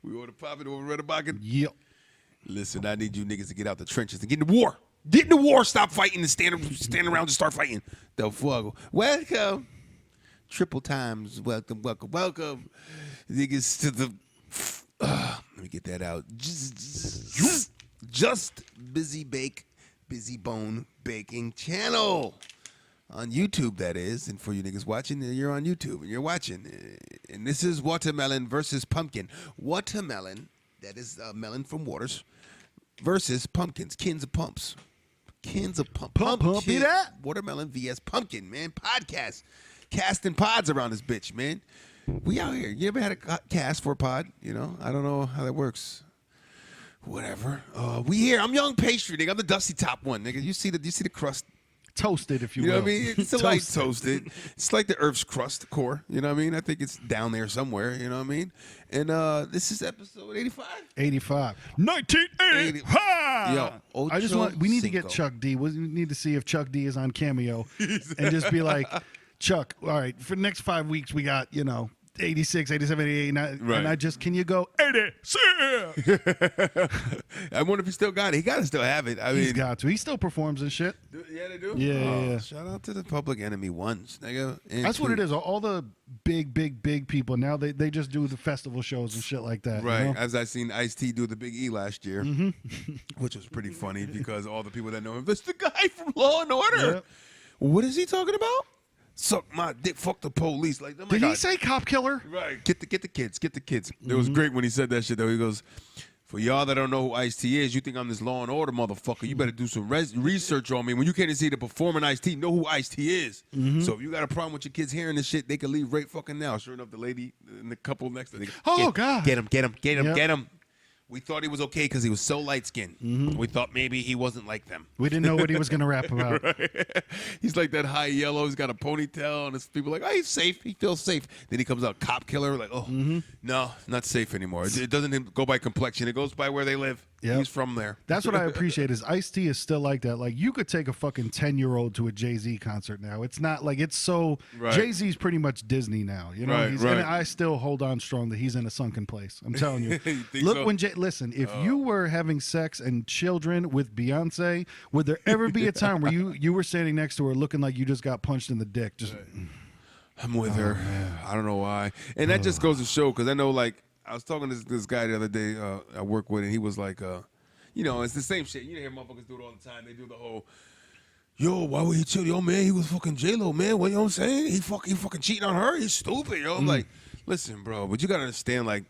We want to pop it over Red Bucket. Yep. Listen, I need you niggas to get out the trenches and get in the war. Get in the war. Stop fighting and stand around and start fighting. The fuck. Welcome. Triple times. Welcome. Niggas to the. Let me get that out. Just Busy Bone Baking channel. On YouTube, that is. And for you niggas watching, you're on YouTube and you're watching. And this is watermelon versus pumpkin. Watermelon, that is melon from Waters, versus pumpkins, cans of pumps. Cans of pumpkin. Watermelon vs. pumpkin, man. Podcast. Casting pods around this bitch, man. We out here. You ever had a cast for a pod? You know, I don't know how that works. Whatever. We here. I'm Young Pastry, nigga. I'm the dusty top one, nigga. You see the crust. Toasted, if you will. You know what I mean? It's a light toasted. It's like the Earth's crust core. You know what I mean? I think it's down there somewhere. You know what I mean? And this is episode 85? 85. 1985! Yo, we need to get Chuck D. We need to see if Chuck D is on Cameo and just be like, Chuck, all right, for the next 5 weeks, we got, 86, 87, 88, and I just, can you go 86? I wonder if he still got it. He got to still have it. He's got to. He still performs and shit. Yeah, they do? Yeah. Shout out to the Public Enemy ones, nigga. That's what it is. All the big people, now they just do the festival shows and shit like that. Right. You know? As I seen Ice-T do the Big E last year, which was pretty funny because all the people that know him, that's the guy from Law and Order. Yep. What is he talking about? Suck my dick, fuck the police. Like, oh my Did God. he say cop killer? Right. Get the kids. It was great when he said that shit, though. He goes, for y'all that don't know who Ice-T is, you think I'm this Law and Order motherfucker. You better do some research on me. When you can't see the performing Ice-T, know who Ice-T is. So if you got a problem with your kids hearing this shit, they can leave right fucking now. Sure enough, the lady and the couple next to them. God. Get him. We thought he was okay because he was so light-skinned. We thought maybe he wasn't like them. We didn't know what he was going to rap about. Right. He's like that high yellow. He's got a ponytail, and it's people like, oh, he's safe. He feels safe. Then he comes out cop killer. Like, no, not safe anymore. It doesn't go by complexion. It goes by where they live. Yep. He's from there. That's what I appreciate is Ice-T is still like that. Like, you could take a fucking 10-year-old to a Jay-Z concert now. It's not like it's so – Jay-Z's pretty much Disney now. You know, and I still hold on strong that he's in a sunken place. I'm telling you. Look, so? Listen, if you were having sex and children with Beyonce, would there ever be a time where you were standing next to her looking like you just got punched in the dick? Just I'm with her. Man. I don't know why. And that just goes to show because I know, like, I was talking to this guy the other day I work with, and he was like, it's the same shit. You hear motherfuckers do it all the time. They do the whole, yo, why would he chill? Yo, man, he was fucking J-Lo, man. What, you know what I'm saying? He fucking cheating on her? He's stupid, yo. I'm like, listen, bro, but you got to understand, like,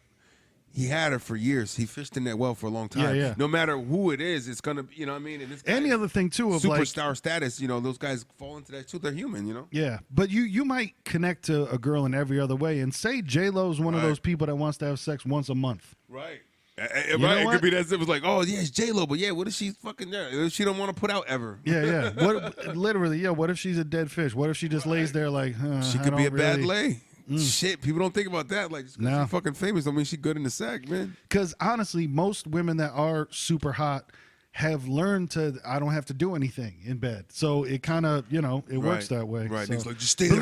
he had her for years. He fished in that well for a long time. Yeah. No matter who it is, it's gonna, you know what I mean. And the other thing too of superstar status, those guys fall into that too. They're human, you know. Yeah, but you might connect to a girl in every other way, and say J-Lo's one of those people that wants to have sex once a month. Right. It could be that it was like, oh yeah, it's J-Lo, but yeah, what if she's fucking there? If she don't want to put out ever? Yeah. What if she's a dead fish? What if she just lays there like? She could be a bad lay. Shit, people don't think about that. Like, she's fucking famous don't mean she's good in the sack, man. Because honestly, most women that are super hot have learned to, I don't have to do anything in bed. So it kind of, it works that way. Right. So, it's like, just stay there.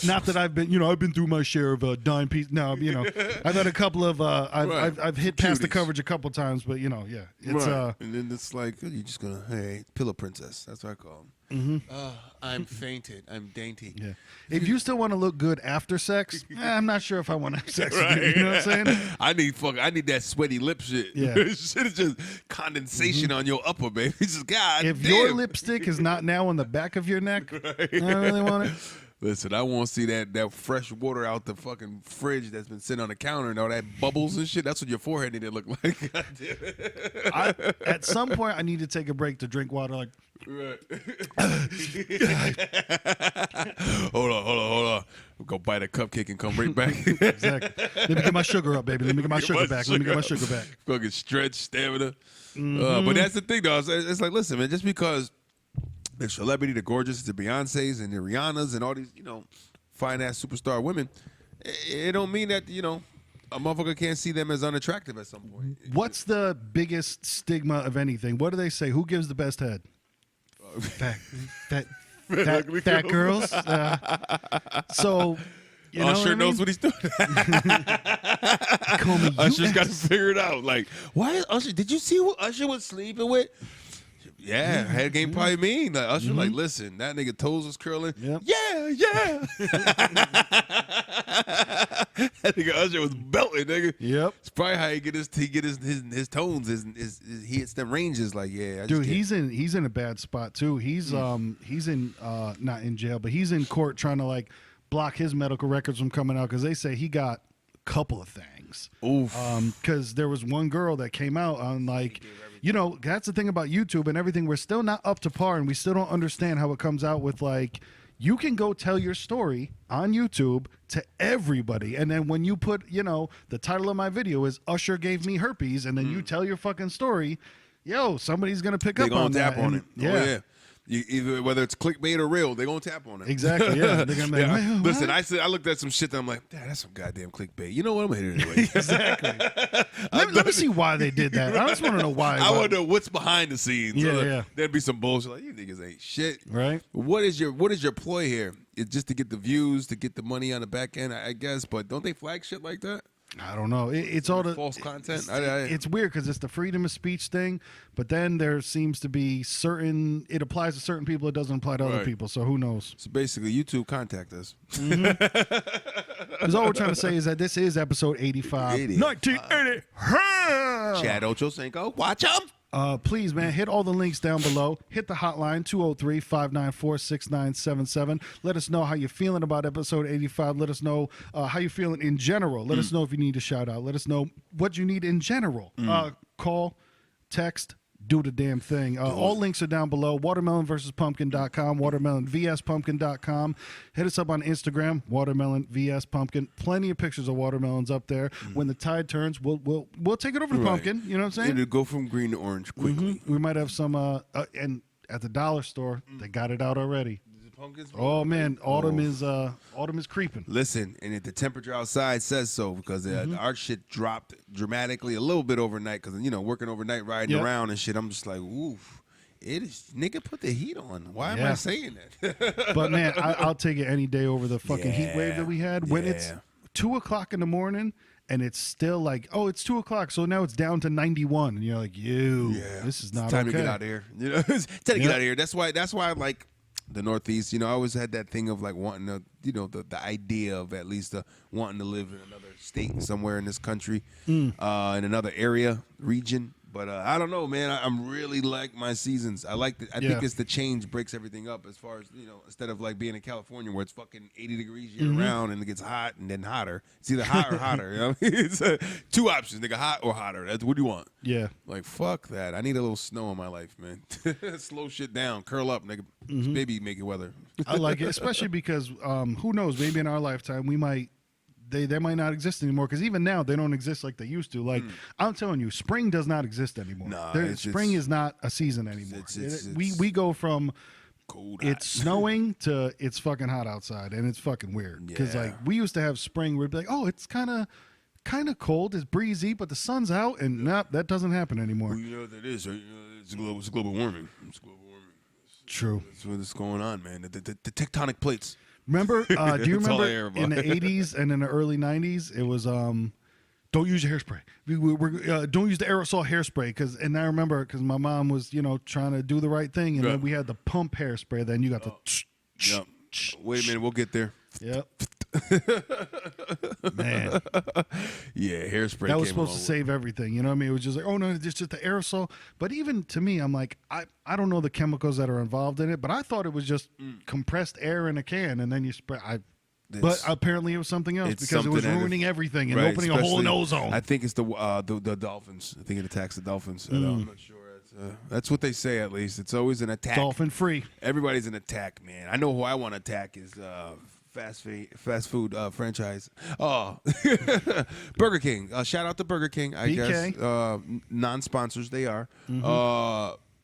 Not that I've been through my share of dime piece. No, I've had a couple of, I've hit past the coverage a couple times, but it's and then it's like, you're just gonna, hey, pillow princess. That's what I call them. I'm fainted. I'm dainty. Yeah. If you still want to look good after sex, I'm not sure if I want to have sex with you. You know what I'm saying? I need that sweaty lip shit. Yeah. Shit is just condensation on your upper, baby. It's just, God if damn. your lipstick is not now on the back of your neck, I don't really want it. Listen, I want to see that fresh water out the fucking fridge that's been sitting on the counter and all that bubbles and shit. That's what your forehead need to look like. God damn it. At some point, I need to take a break to drink water. Like, right. Hold on. We'll go bite a cupcake and come right back. Exactly. Let me get my sugar up, baby. Let me get my sugar back. Fucking stretch, stamina. But that's the thing, though. It's like, listen, man, just because the celebrity, the gorgeous, the Beyoncés and the Rihannas and all these, fine-ass superstar women, it don't mean that, a motherfucker can't see them as unattractive at some point. What's the biggest stigma of anything? What do they say? Who gives the best head? Fat girls. So You know Usher knows what he's doing. Usher's got to figure it out. Like, why is Usher? Did you see who Usher was sleeping with? Yeah, head game probably mean. Like, Usher, like, listen, that nigga toes was curling. Yep. Yeah. That nigga Usher was belting, nigga. Yep. It's probably how he get his tones. He hits them ranges. Like, yeah. Dude, he's in a bad spot too. He's in not in jail, but he's in court trying to like block his medical records from coming out because they say he got a couple of things. Oof. Because there was one girl that came out on like. You know, that's the thing about YouTube and everything. We're still not up to par, and we still don't understand how it comes out with, like, you can go tell your story on YouTube to everybody. And then when you put, you know, the title of my video is Usher gave me herpes, and then you tell your fucking story, yo, somebody's going to pick up on that. They going to tap on it. Oh, yeah. Either whether it's clickbait or real, they're gonna tap on it. Exactly. Yeah. They're gonna be like, listen, I looked at some shit that I'm like, that's some goddamn clickbait. You know what? I'm gonna hit it anyway. Exactly. let me see why they did that. I just want to know why. I want to know what's behind the scenes. Yeah. There'd be some bullshit like you niggas ain't shit. Right. What is your ploy here? It's just to get the views, to get the money on the back end, I guess. But don't they flag shit like that? I don't know. It's all the false content. It's weird because it's the freedom of speech thing, but then there seems to be certain. It applies to certain people. It doesn't apply to other people. So who knows? So basically, YouTube contact us. Because all we're trying to say is that this is episode 85. 1980. Chad Ochocinco. Watch them. Please, man, hit all the links down below. Hit the hotline, 203-594-6977. Let us know how you're feeling about episode 85. Let us know how you're feeling in general. Let us know if you need a shout out. Let us know what you need in general. Call, text, do the damn thing. All links are down below. Watermelonversuspumpkin.com, watermelonvspumpkin.com. Hit us up on Instagram, watermelonvspumpkin. Plenty of pictures of watermelons up there. When the tide turns, we'll take it over to pumpkin. You know what I'm saying? It'll go from green to orange quickly. We might have some, and at the dollar store, they got it out already. Oh man, autumn is creeping. Listen, and if the temperature outside says so, because our shit dropped dramatically a little bit overnight, because working overnight, riding around and shit. I'm just like, oof, it is nigga. Put the heat on. Why am I saying that? But man, I'll take it any day over the fucking heat wave that we had. When it's 2 o'clock in the morning and it's still like, oh, it's 2 o'clock, so now it's down to 91, and you're like, this is not time okay. to get out of here. It's time to get out of here. That's why I like the Northeast. I always had that thing of like wanting to, the idea of at least wanting to live in another state somewhere in this country, in another area, region. But I don't know, man. I'm really like my seasons. I like I think it's the change breaks everything up as far as, instead of like being in California where it's fucking 80 degrees year round and it gets hot and then hotter. It's either hot or hotter. It's two options, nigga, hot or hotter. That's what do you want? Yeah. Like, fuck that. I need a little snow in my life, man. Slow shit down. Curl up, nigga. Baby making weather. I like it, especially because who knows, maybe in our lifetime we might they might not exist anymore, because even now they don't exist like they used to. Like I'm telling you, spring does not exist anymore. Nah, spring is not a season anymore. We go from cold, it's snowing to it's fucking hot outside, and it's fucking weird. Because like we used to have spring, we'd be like, oh, it's kind of cold, it's breezy, but the sun's out, and that doesn't happen anymore. Well, you know what that is, right? It's global warming. It's global warming. True. That's what's going on, man. The tectonic plates. Remember? Do you remember in the 80s and in the early 90s? It was don't use your hairspray. Don't use the aerosol hairspray, and I remember because my mom was trying to do the right thing, and then we had the pump hairspray. Then you got the. Yep. Wait a minute, we'll get there. Yep. Man. Yeah, hairspray. That was supposed to save everything. You know what I mean? It was just like, oh no, it's just the aerosol. But even to me, I'm like, I don't know the chemicals that are involved in it, but I thought it was just compressed air in a can, and then you spray. But apparently it was something else, because it was ruining everything and opening a hole in ozone. I think it's the dolphins. I think it attacks the dolphins. I'm not sure. That's what they say, at least. It's always an attack. Dolphin free. Everybody's an attack, man. I know who I want to attack is fast food franchise. Oh, Burger King. Shout out to Burger King, I guess. Non-sponsors, they are.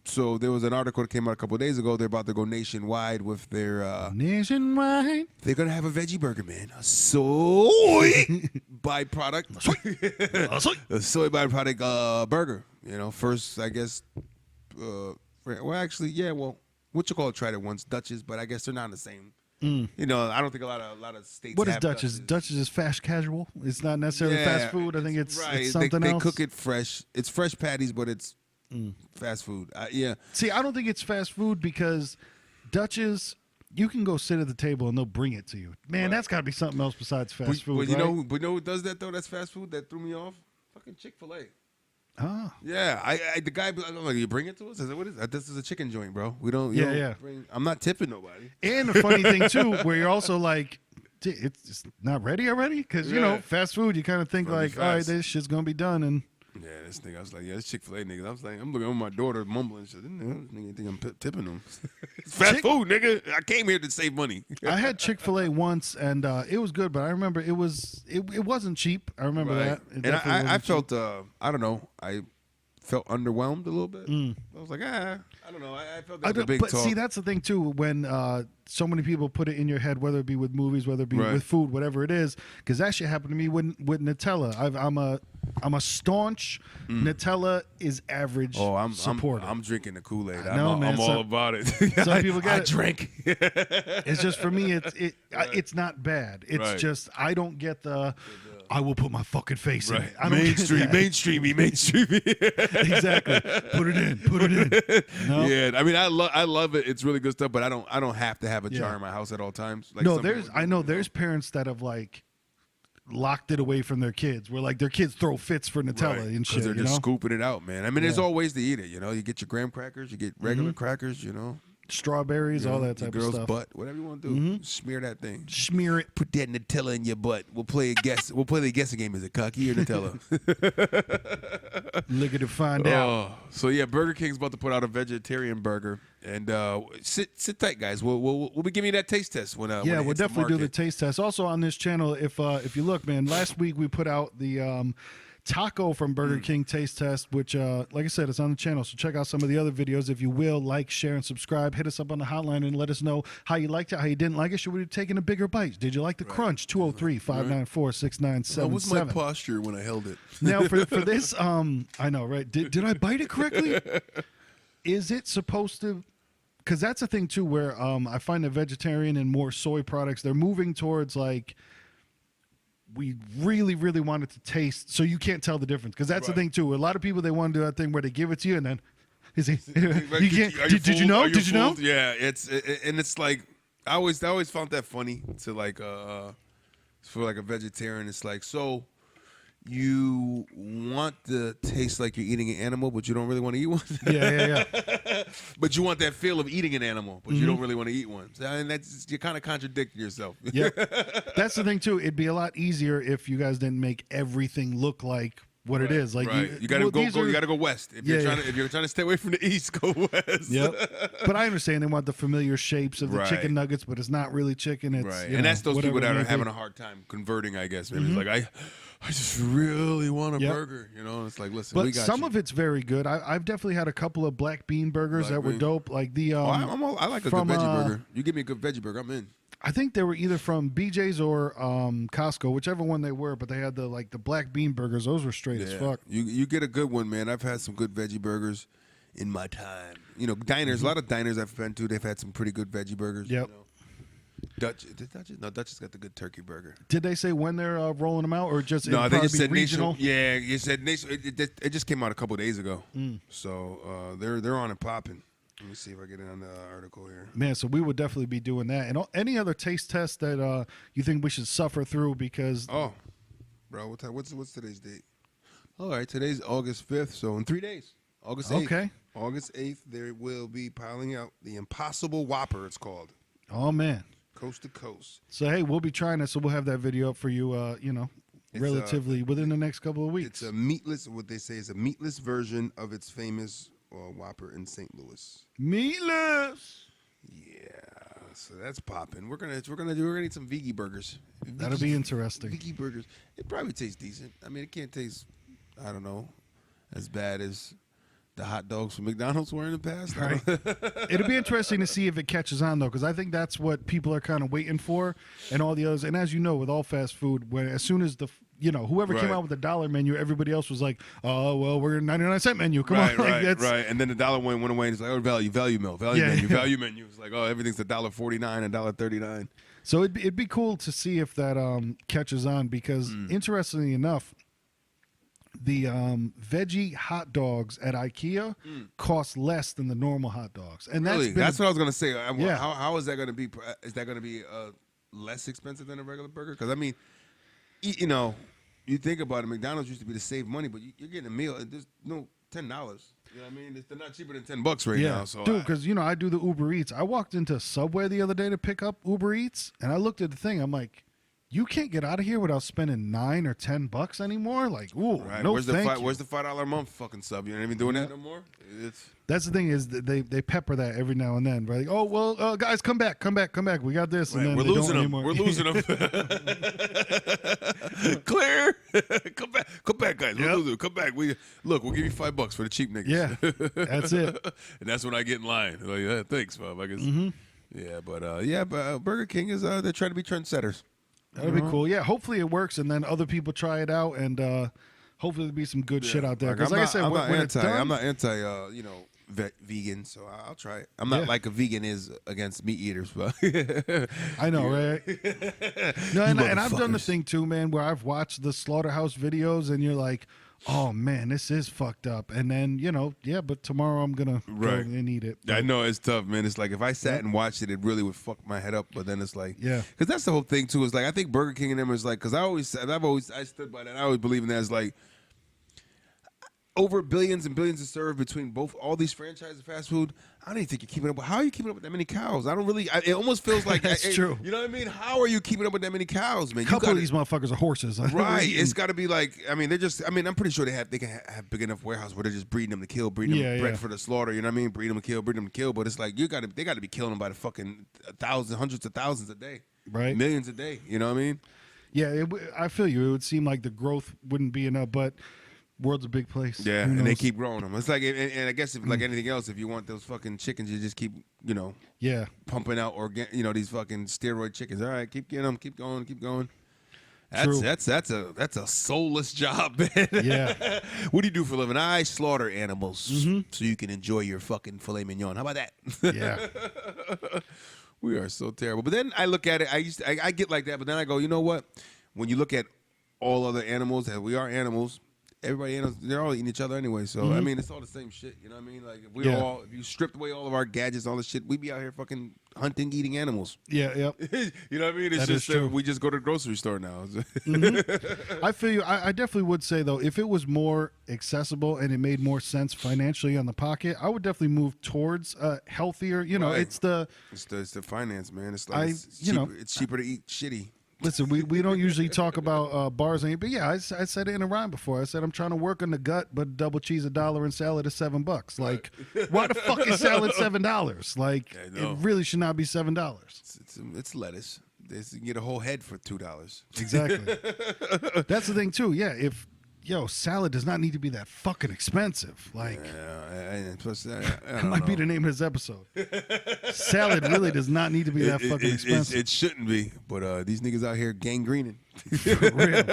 So there was an article that came out a couple of days ago. They're about to go nationwide with their nationwide. They're gonna have a veggie burger, man. A soy byproduct. A soy byproduct burger. First, I guess. Well, actually, yeah. Well, what you call it? Tried it once, Dutch's, but I guess they're not the same You know, I don't think a lot of states. What is have Dutch's? Dutch's is fast casual. It's not necessarily fast food. I think it's something they else. They cook it fresh. It's fresh patties, but it's fast food. Yeah. See, I don't think it's fast food because Dutch's, you can go sit at the table and they'll bring it to you. Man, that's got to be something else besides fast food. But you know who does that though? That's fast food. That threw me off. Fucking Chick-fil-A. Oh. Yeah, the guy, I'm like, you bring it to us? I said, what is that? This is a chicken joint, bro. We don't. I'm not tipping nobody. And the funny thing too, where you're also like, it's not ready already, because you know, fast food, you kind of think like, all right, this shit's gonna be done, and this nigga, I was like, this Chick-fil-A niggas. I was like, I'm looking at my daughter mumbling shit. This nigga think I'm tipping them. It's fast food, nigga. I came here to save money. I had Chick-fil-A once, and it was good, but I remember it wasn't cheap. I remember that. And I felt, I don't know, I felt underwhelmed a little bit. I was like, I don't know. I felt that was a big talk. But see, that's the thing too. When so many people put it in your head, whether it be with movies, whether it be with food, whatever it is, because that shit happened to me with Nutella. I'm a staunch Nutella is average supporter. I'm drinking the Kool-Aid. I'm all about it. Some people get it. I drink. It's just for me. It's not bad. It's just I don't get the. I will put my fucking face in it. I don't mainstreamy. Exactly. Put it in. No? Yeah, I mean, I love it. It's really good stuff, but I don't have to have a jar in my house at all times. Like there's parents that have like locked it away from their kids, where like their kids throw fits for Nutella and shit. Because they're just scooping it out, man. I mean, there's all ways to eat it. You know, you get your graham crackers, you get regular crackers. You know. Strawberries, all that type of stuff. Girl's butt, whatever you want to do. Smear that thing. Smear it. Put that Nutella in your butt. We'll play a guess. We'll play the guessing game. Is it cocky or Nutella? Look at it, find out. So yeah, Burger King's about to put out a vegetarian burger, and sit tight, guys. We'll be giving you that taste test when we'll definitely do the taste test. Also on this channel, if you look, man, last week we put out the taco from Burger King taste test, which like I said, it's on the channel, so check out some of the other videos if you will. Like, share, and subscribe. Hit us up on the hotline and let us know how you liked it, how you didn't like it. Should we have taken a bigger bite? Did you like the crunch? 203-594-6977. What was my posture when I held it? Now for this, I know, right? Did I bite it correctly? Is it supposed to? Because that's a thing too, where I find that vegetarian and more soy products, they're moving towards like, we really, really want it to taste, so you can't tell the difference. Because that's the thing too. A lot of people, they want to do that thing where they give it to you and then you can't. Did you know? Did you know? Yeah, it's like I always found that funny to like for like a vegetarian. It's like, so you want to taste like you're eating an animal, but you don't really want to eat one. Yeah. But you want that feel of eating an animal, but you don't really want to eat one. So, and you're kind of contradicting yourself. Yeah, that's the thing too. It'd be a lot easier if you guys didn't make everything look like what it is. Like you gotta you gotta go west. If you're trying to stay away from the east, go west. Yep. But I understand they want the familiar shapes of the chicken nuggets, but it's not really chicken. It's and that's those people that are having a hard time converting, I guess. Maybe it's like I just really want a burger, you know. It's like, listen, but we got some of it's very good. I've definitely had a couple of black bean burgers that were dope. Like the I like a good veggie burger. You give me a good veggie burger, I'm in. I think they were either from BJ's or Costco, whichever one they were. But they had the black bean burgers. Those were straight as fuck. You get a good one, man. I've had some good veggie burgers in my time. You know, diners. A lot of diners I've been to, they've had some pretty good veggie burgers. Yep. You know? Dutch has got the good turkey burger. Did they say when they're rolling them out, or just they just said regional? Yeah, you said it just came out a couple of days ago. So they're on and popping. Let me see if I get it on the article here. Man, so we would definitely be doing that. And any other taste tests that you think we should suffer through because bro, what's today's date? All right, today's August 5th, so in 3 days, August 8th. Okay. August 8th, there will be piling out the Impossible Whopper. It's called. Oh man. Coast to coast. So hey, we'll be trying it. So we'll have that video up for you. Relatively within the next couple of weeks. It's a meatless. What they say is a meatless version of its famous Whopper in St. Louis. Meatless. Yeah. So that's popping. We're gonna eat some veggie burgers. That'll be interesting. Veggie burgers. It probably tastes decent. I mean, it can't taste, I don't know, as bad as the hot dogs from McDonald's were in the past. Right. It'll be interesting to see if it catches on, though, because I think that's what people are kind of waiting for, and all the others. And as you know, with all fast food, as soon as the whoever came out with the dollar menu, everybody else was like, oh, well, we're 99-cent menu. Come on. Right. And then the dollar went away and it's like, oh, value meal, value menu. It's like, oh, everything's $1.49, $1.39. So it'd be cool to see if that catches on because, interestingly enough, the veggie hot dogs at IKEA cost less than the normal hot dogs, and that's what I was gonna say. How is that gonna be? Is that gonna be less expensive than a regular burger? Because I mean, you think about it, McDonald's used to be to save money, but you're getting a meal. There's no $10. You know what I mean? They're not cheaper than $10 right now. So dude, because I do the Uber Eats. I walked into Subway the other day to pick up Uber Eats, and I looked at the thing. I'm like, you can't get out of here without spending $9 or $10 anymore. Like, ooh, right. No, where's thank you. Where's the $5 a month fucking sub? You ain't even doing that no more. That's the thing is that they pepper that every now and then. Right? Like, oh well, guys, come back. We got this, and then we're losing them. We're losing them. Clear. Come back, guys. We're losing them. Come back. We'll give you $5 for the cheap niggas. Yeah, that's it. And that's when I get in line. Like, yeah, thanks, Bob. I guess. Yeah, but Burger King is they're trying to be trendsetters. That'd be cool. Yeah, hopefully it works, and then other people try it out, and hopefully there'll be some good shit out there. Because like I said, I'm not anti, vegan, so I'll try it. I'm not like a vegan is against meat eaters, but I know, right? No, and I've done the thing too, man, where I've watched the slaughterhouse videos, and you're like, oh man, this is fucked up. And then but tomorrow I'm gonna go and eat it. I know it's tough, man. It's like if I sat and watched it, it really would fuck my head up. But then it's like, because that's the whole thing too. Is like I think Burger King and them is like, because I stood by that. I always believe in that. It's like over billions and billions of served between all these franchises of fast food. I don't even think you're keeping up. How are you keeping up with that many cows? I don't really. It almost feels like that's true. You know what I mean? How are you keeping up with that many cows, man? A couple of these motherfuckers are horses, right? It's got to be like. I mean, they're just. I mean, I'm pretty sure they can have big enough warehouse where they're just breeding them to kill, breeding them bred for the slaughter. You know what I mean? Breed them to kill. But it's like they got to be killing them by the fucking hundreds of thousands a day, right? Millions a day. You know what I mean? Yeah, I feel you. It would seem like the growth wouldn't be enough, but. World's a big place. Yeah, and they keep growing them. It's like, and I guess if like anything else, if you want those fucking chickens, you just keep, pumping out these fucking steroid chickens. All right, keep getting them, keep going. That's a soulless job, man. Yeah. What do you do for a living? I slaughter animals so you can enjoy your fucking filet mignon. How about that? Yeah. We are so terrible. But then I look at it. I get like that, but then I go, you know what? When you look at all other animals, that we are animals. Everybody, they're all eating each other anyway. So I mean, it's all the same shit. You know what I mean? Like if you stripped away all of our gadgets, all the shit, we'd be out here fucking hunting, eating animals. Yeah, yep. You know what I mean? It's that just we just go to the grocery store now. I feel you. I definitely would say though, if it was more accessible and it made more sense financially on the pocket, I would definitely move towards healthier. It's the finance, man. It's like it's cheaper to eat shitty. Listen, we don't usually talk about bars, but yeah, I said it in a rhyme before. I said I'm trying to work on the gut, but double cheese $1 and salad is $7. Like, why the fuck is salad $7? Like, it really should not be $7. It's lettuce. You can get a whole head for $2. Exactly. That's the thing too. Yeah, salad does not need to be that fucking expensive. Like, plus that might be the name of this episode. Salad really does not need to be that fucking expensive. It shouldn't be, but these niggas out here gangrening. For real.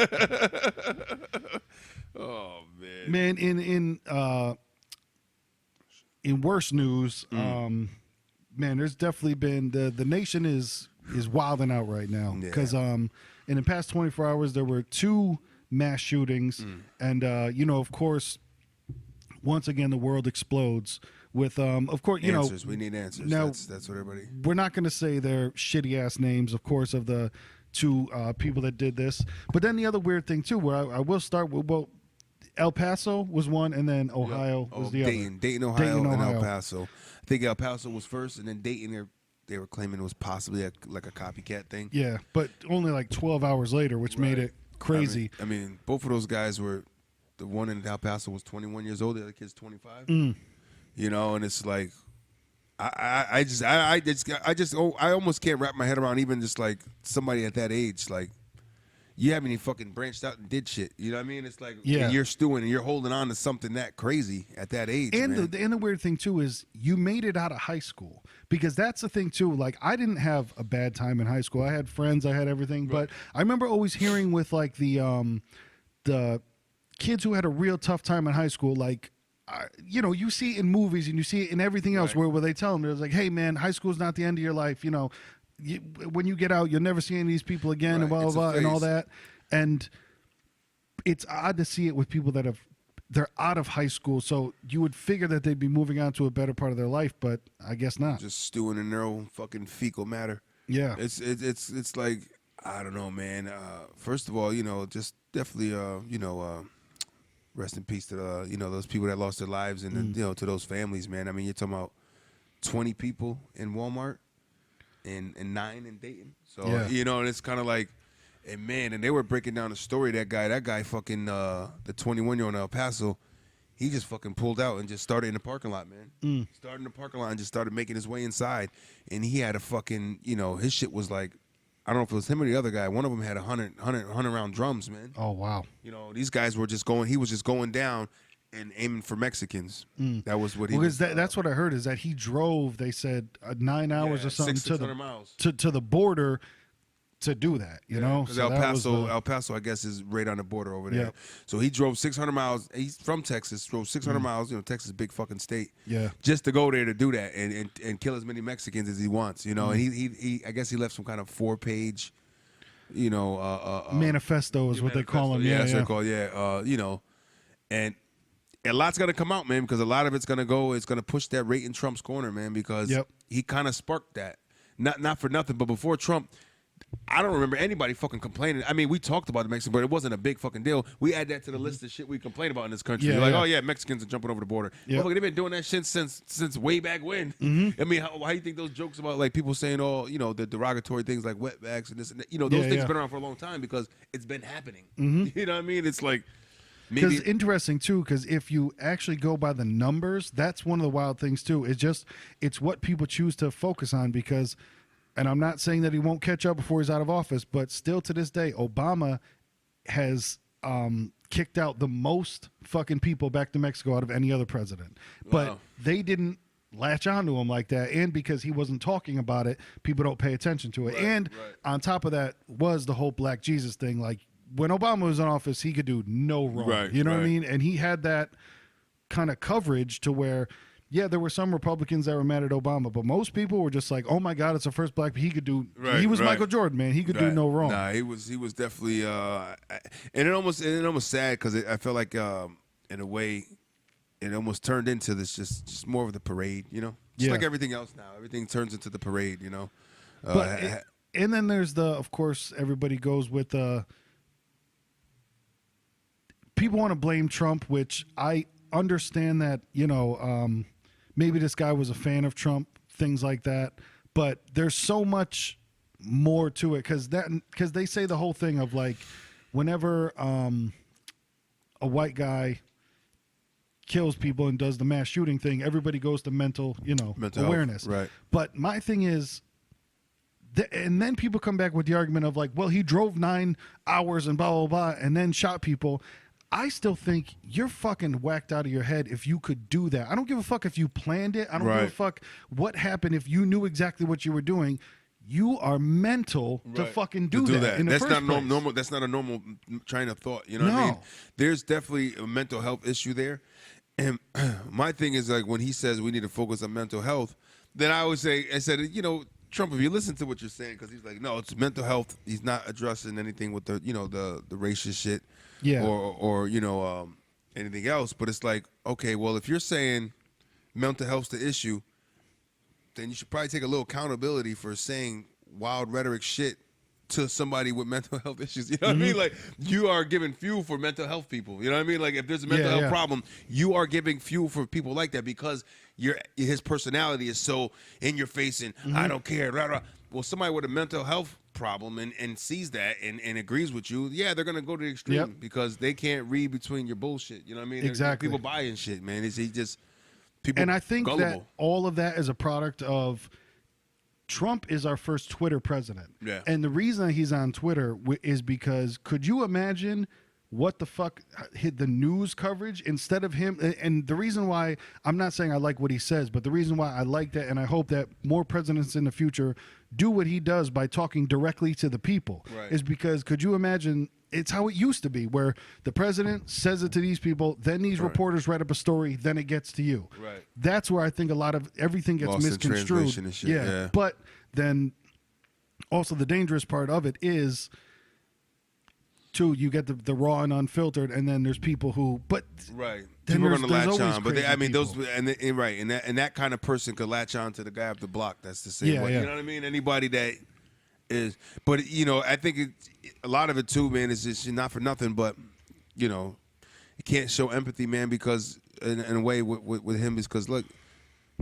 Oh man. Man, in worse news, man, there's definitely been the nation is wilding out right now because in the past 24 hours there were 2 mass shootings, and of course, once again the world explodes with of course answers. We need answers. Now, that's what everybody. We're not going to say their shitty ass names, of course, of the 2 people that did this. But then the other weird thing too, where I will start with, El Paso was one, and then Ohio was the other. Dayton, Ohio, and El Paso. I think El Paso was first, and then Dayton. They were claiming it was possibly like a copycat thing. Yeah, but only like 12 hours later, which made it crazy. I mean, both of those guys were. The one in El Paso was 21 years old. The other kid's 25. And it's like, I almost can't wrap my head around even just like somebody at that age. Like, you haven't even fucking branched out and did shit. You know what I mean? It's like Yeah. you're stewing and you're holding on to something that crazy at that age. And man. the weird thing too is you made it out of high school, because that's the thing too. Like, I didn't have a bad time in high school. I had friends, I had everything, but I remember always hearing with like the kids who had a real tough time in high school, like. You know, you see it in movies and you see it in everything else where they tell them, they're like, hey, man, high school's not the end of your life. You know, when you get out, you'll never see any of these people again and blah, blah, blah, and all that. And it's odd to see it with people that they're out of high school. So you would figure that they'd be moving on to a better part of their life, but I guess not. Just stewing in their own fucking fecal matter. Yeah. It's like, I don't know, man. First of all, you know, just definitely, rest in peace to those people that lost their lives, and to those families, man. I mean, you're talking about 20 people in Walmart and 9 in Dayton. So and it's kind of like, and they were breaking down the story. That guy fucking the 21-year-old in El Paso, he just fucking pulled out and just started in the parking lot, man. Started in the parking lot and just started making his way inside, and he had a fucking his shit was like, I don't know if it was him or the other guy. One of them had 100 round drums, man. Oh, wow. These guys were he was just going down and aiming for Mexicans. That was what he was. Because that's what I heard, is that he drove, they said, 9 hours or something miles. to the border to do that, you know? Because El Paso, I guess, is right on the border over there. Yeah. So he drove 600 miles. He's from Texas, drove 600 miles. Texas is a big fucking state. Yeah. Just to go there to do that and kill as many Mexicans as he wants, And he I guess he left some kind of 4-page, manifesto is what they call them. Yeah, that's what they call it. And a lot's gonna come out, man, because a lot of it's gonna push that rate in Trump's corner, man, because he kind of sparked that. Not for nothing, but before Trump, I don't remember anybody fucking complaining. I mean, we talked about the Mexicans, but it wasn't a big fucking deal. We add that to the list of shit we complain about in this country. You're like, oh yeah, Mexicans are jumping over the border. Yep. They've been doing that shit since way back when. I mean, how do you think those jokes about like people saying the derogatory things like wetbacks and this and that, those things have been around for a long time because it's been happening. You know what I mean? It's like, because interesting too, because if you actually go by the numbers, that's one of the wild things too. It's what people choose to focus on, because. And I'm not saying that he won't catch up before he's out of office, but still to this day, Obama has kicked out the most fucking people back to Mexico out of any other president. But they didn't latch onto him like that. And because he wasn't talking about it, people don't pay attention to it. On top of that was the whole Black Jesus thing. Like, when Obama was in office, he could do no wrong. You know what I mean? And he had that kind of coverage to where... Yeah, there were some Republicans that were mad at Obama, but most people were just like, "Oh my God, it's the first black." He could do. He was Michael Jordan, man. He could do no wrong. Nah, he was definitely. And it almost sad because I felt like in a way, it almost turned into this just more of the parade, Just like everything else now, everything turns into the parade, But and then there's of course, everybody goes with people want to blame Trump, which I understand that maybe this guy was a fan of Trump, things like that, but there's so much more to it, because they say the whole thing of like, whenever a white guy kills people and does the mass shooting thing, everybody goes to mental awareness, health, right? But my thing is, and then people come back with the argument of like, well, he drove 9 hours and blah blah blah and then shot people. I still think you're fucking whacked out of your head if you could do that. I don't give a fuck if you planned it. I don't give a fuck what happened if you knew exactly what you were doing. You are mental to fucking do that. In the first place. Normal. That's not a normal train of thought. You know what I mean? There's definitely a mental health issue there. And my thing is, like, when he says we need to focus on mental health, then I said, Trump, if you listen to what you're saying, because he's like, no, it's mental health. He's not addressing anything with the racist shit. Or anything else, but it's like, okay, well, if you're saying mental health's the issue, then you should probably take a little accountability for saying wild rhetoric shit to somebody with mental health issues. You know what I mean? Like, you are giving fuel for mental health people. You know what I mean? Like, if there's a mental health problem, you are giving fuel for people like that, because his personality is so in your face and I don't care. Rah, rah. Well, somebody with a mental health problem and sees that and agrees with you, they're gonna go to the extreme because they can't read between your bullshit. You know what I mean? Exactly. People buying shit, man. He just people. And I think gullible. that all of that is a product of Trump is our first Twitter president. Yeah. And the reason he's on Twitter is because could you imagine what the fuck hit the news coverage instead of him? And the reason why I'm not saying I like what he says, but the reason why I like that and I hope that more presidents in the future do what he does by talking directly to the people is because could you imagine it's how it used to be where the president says it to these people, then these reporters write up a story, then it gets to you. Right. That's where I think a lot of everything gets Lost in misconstrued. translation and shit, yeah. But then also the dangerous part of it is too, you get the raw and unfiltered, and then there's people who, but people are gonna latch on, but I mean those, and that kind of person could latch on to the guy up the block. That's the same way. You know what I mean? Anybody that is, but I think a lot of it too, man, is just not for nothing, but you can't show empathy, man, because in a way with him is because look,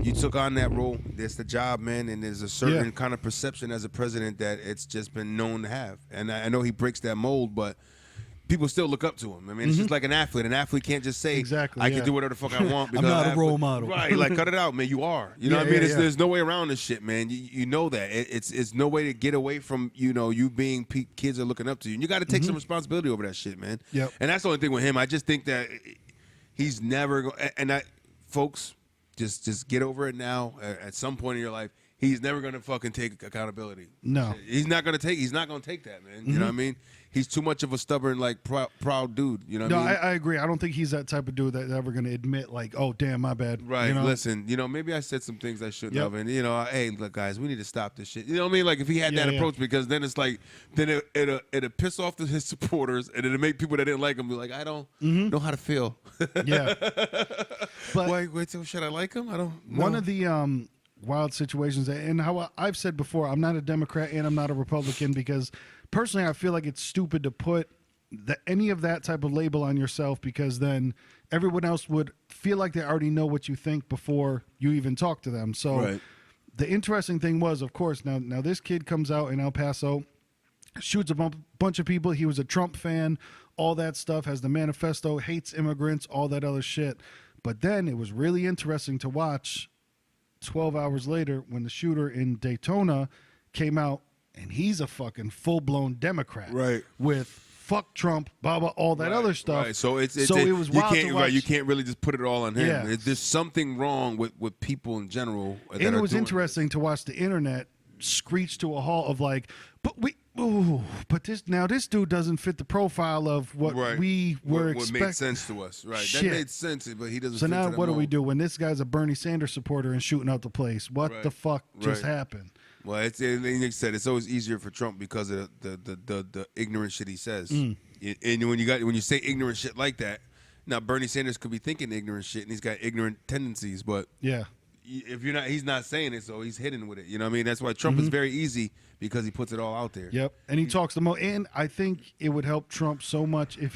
you took on that role. That's the job, man, and there's a certain kind of perception as a president that it's just been known to have. And I know he breaks that mold, but people still look up to him. I mean, it's just like an athlete. An athlete can't just say, I can do whatever the fuck I want. Because I'm not a role model. Right, like cut it out, man. You are. You know what I mean? There's no way around this shit, man. You know that. It's no way to get away from, you being kids are looking up to you. And you got to take some responsibility over that shit, man. Yep. And that's the only thing with him. I just think that he's never going – and folks – Just get over it now. At some point in your life, he's never gonna fucking take accountability. No, he's not gonna take that, man. You know what I mean? He's too much of a stubborn, like proud dude. You know what I mean? I agree. I don't think he's that type of dude that's ever gonna admit, like, oh damn, my bad. Right. Listen, maybe I said some things I shouldn't have, and hey, look, guys, we need to stop this shit. You know what I mean? Like if he had that approach, because then it's like, then it'll piss off his supporters, and it'll make people that didn't like him be like, I don't know how to feel. Yeah. But wait, should I like him? I don't know. One of the wild situations, and how I've said before, I'm not a Democrat and I'm not a Republican because personally I feel like it's stupid to put any of that type of label on yourself because then everyone else would feel like they already know what you think before you even talk to them. So the interesting thing was, of course, now this kid comes out in El Paso, shoots a bunch of people. He was a Trump fan, all that stuff, has the manifesto, hates immigrants, all that other shit. But then it was really interesting to watch 12 hours later when the shooter in Daytona came out, and he's a fucking full-blown Democrat. Right. With fuck Trump, blah, blah, all that other stuff. Right. So it was wild to watch. You can't really just put it all on him. Yeah. There's something wrong with people in general. And it was interesting to watch the internet screech to a halt of like, but this dude doesn't fit the profile of what we were expecting. What made sense to us, right? Shit. That made sense, but he doesn't. So fit now to what do mold. we do when this guy's a Bernie Sanders supporter and shooting out the place? What the fuck just happened? Well, like you said, it's always easier for Trump because of the ignorant shit he says. And when you say ignorant shit like that, now Bernie Sanders could be thinking ignorant shit and he's got ignorant tendencies, but if he's not saying it, so he's hidden with it. You know what I mean? That's why Trump is very easy because he puts it all out there. Yep, and he talks the most. And I think it would help Trump so much if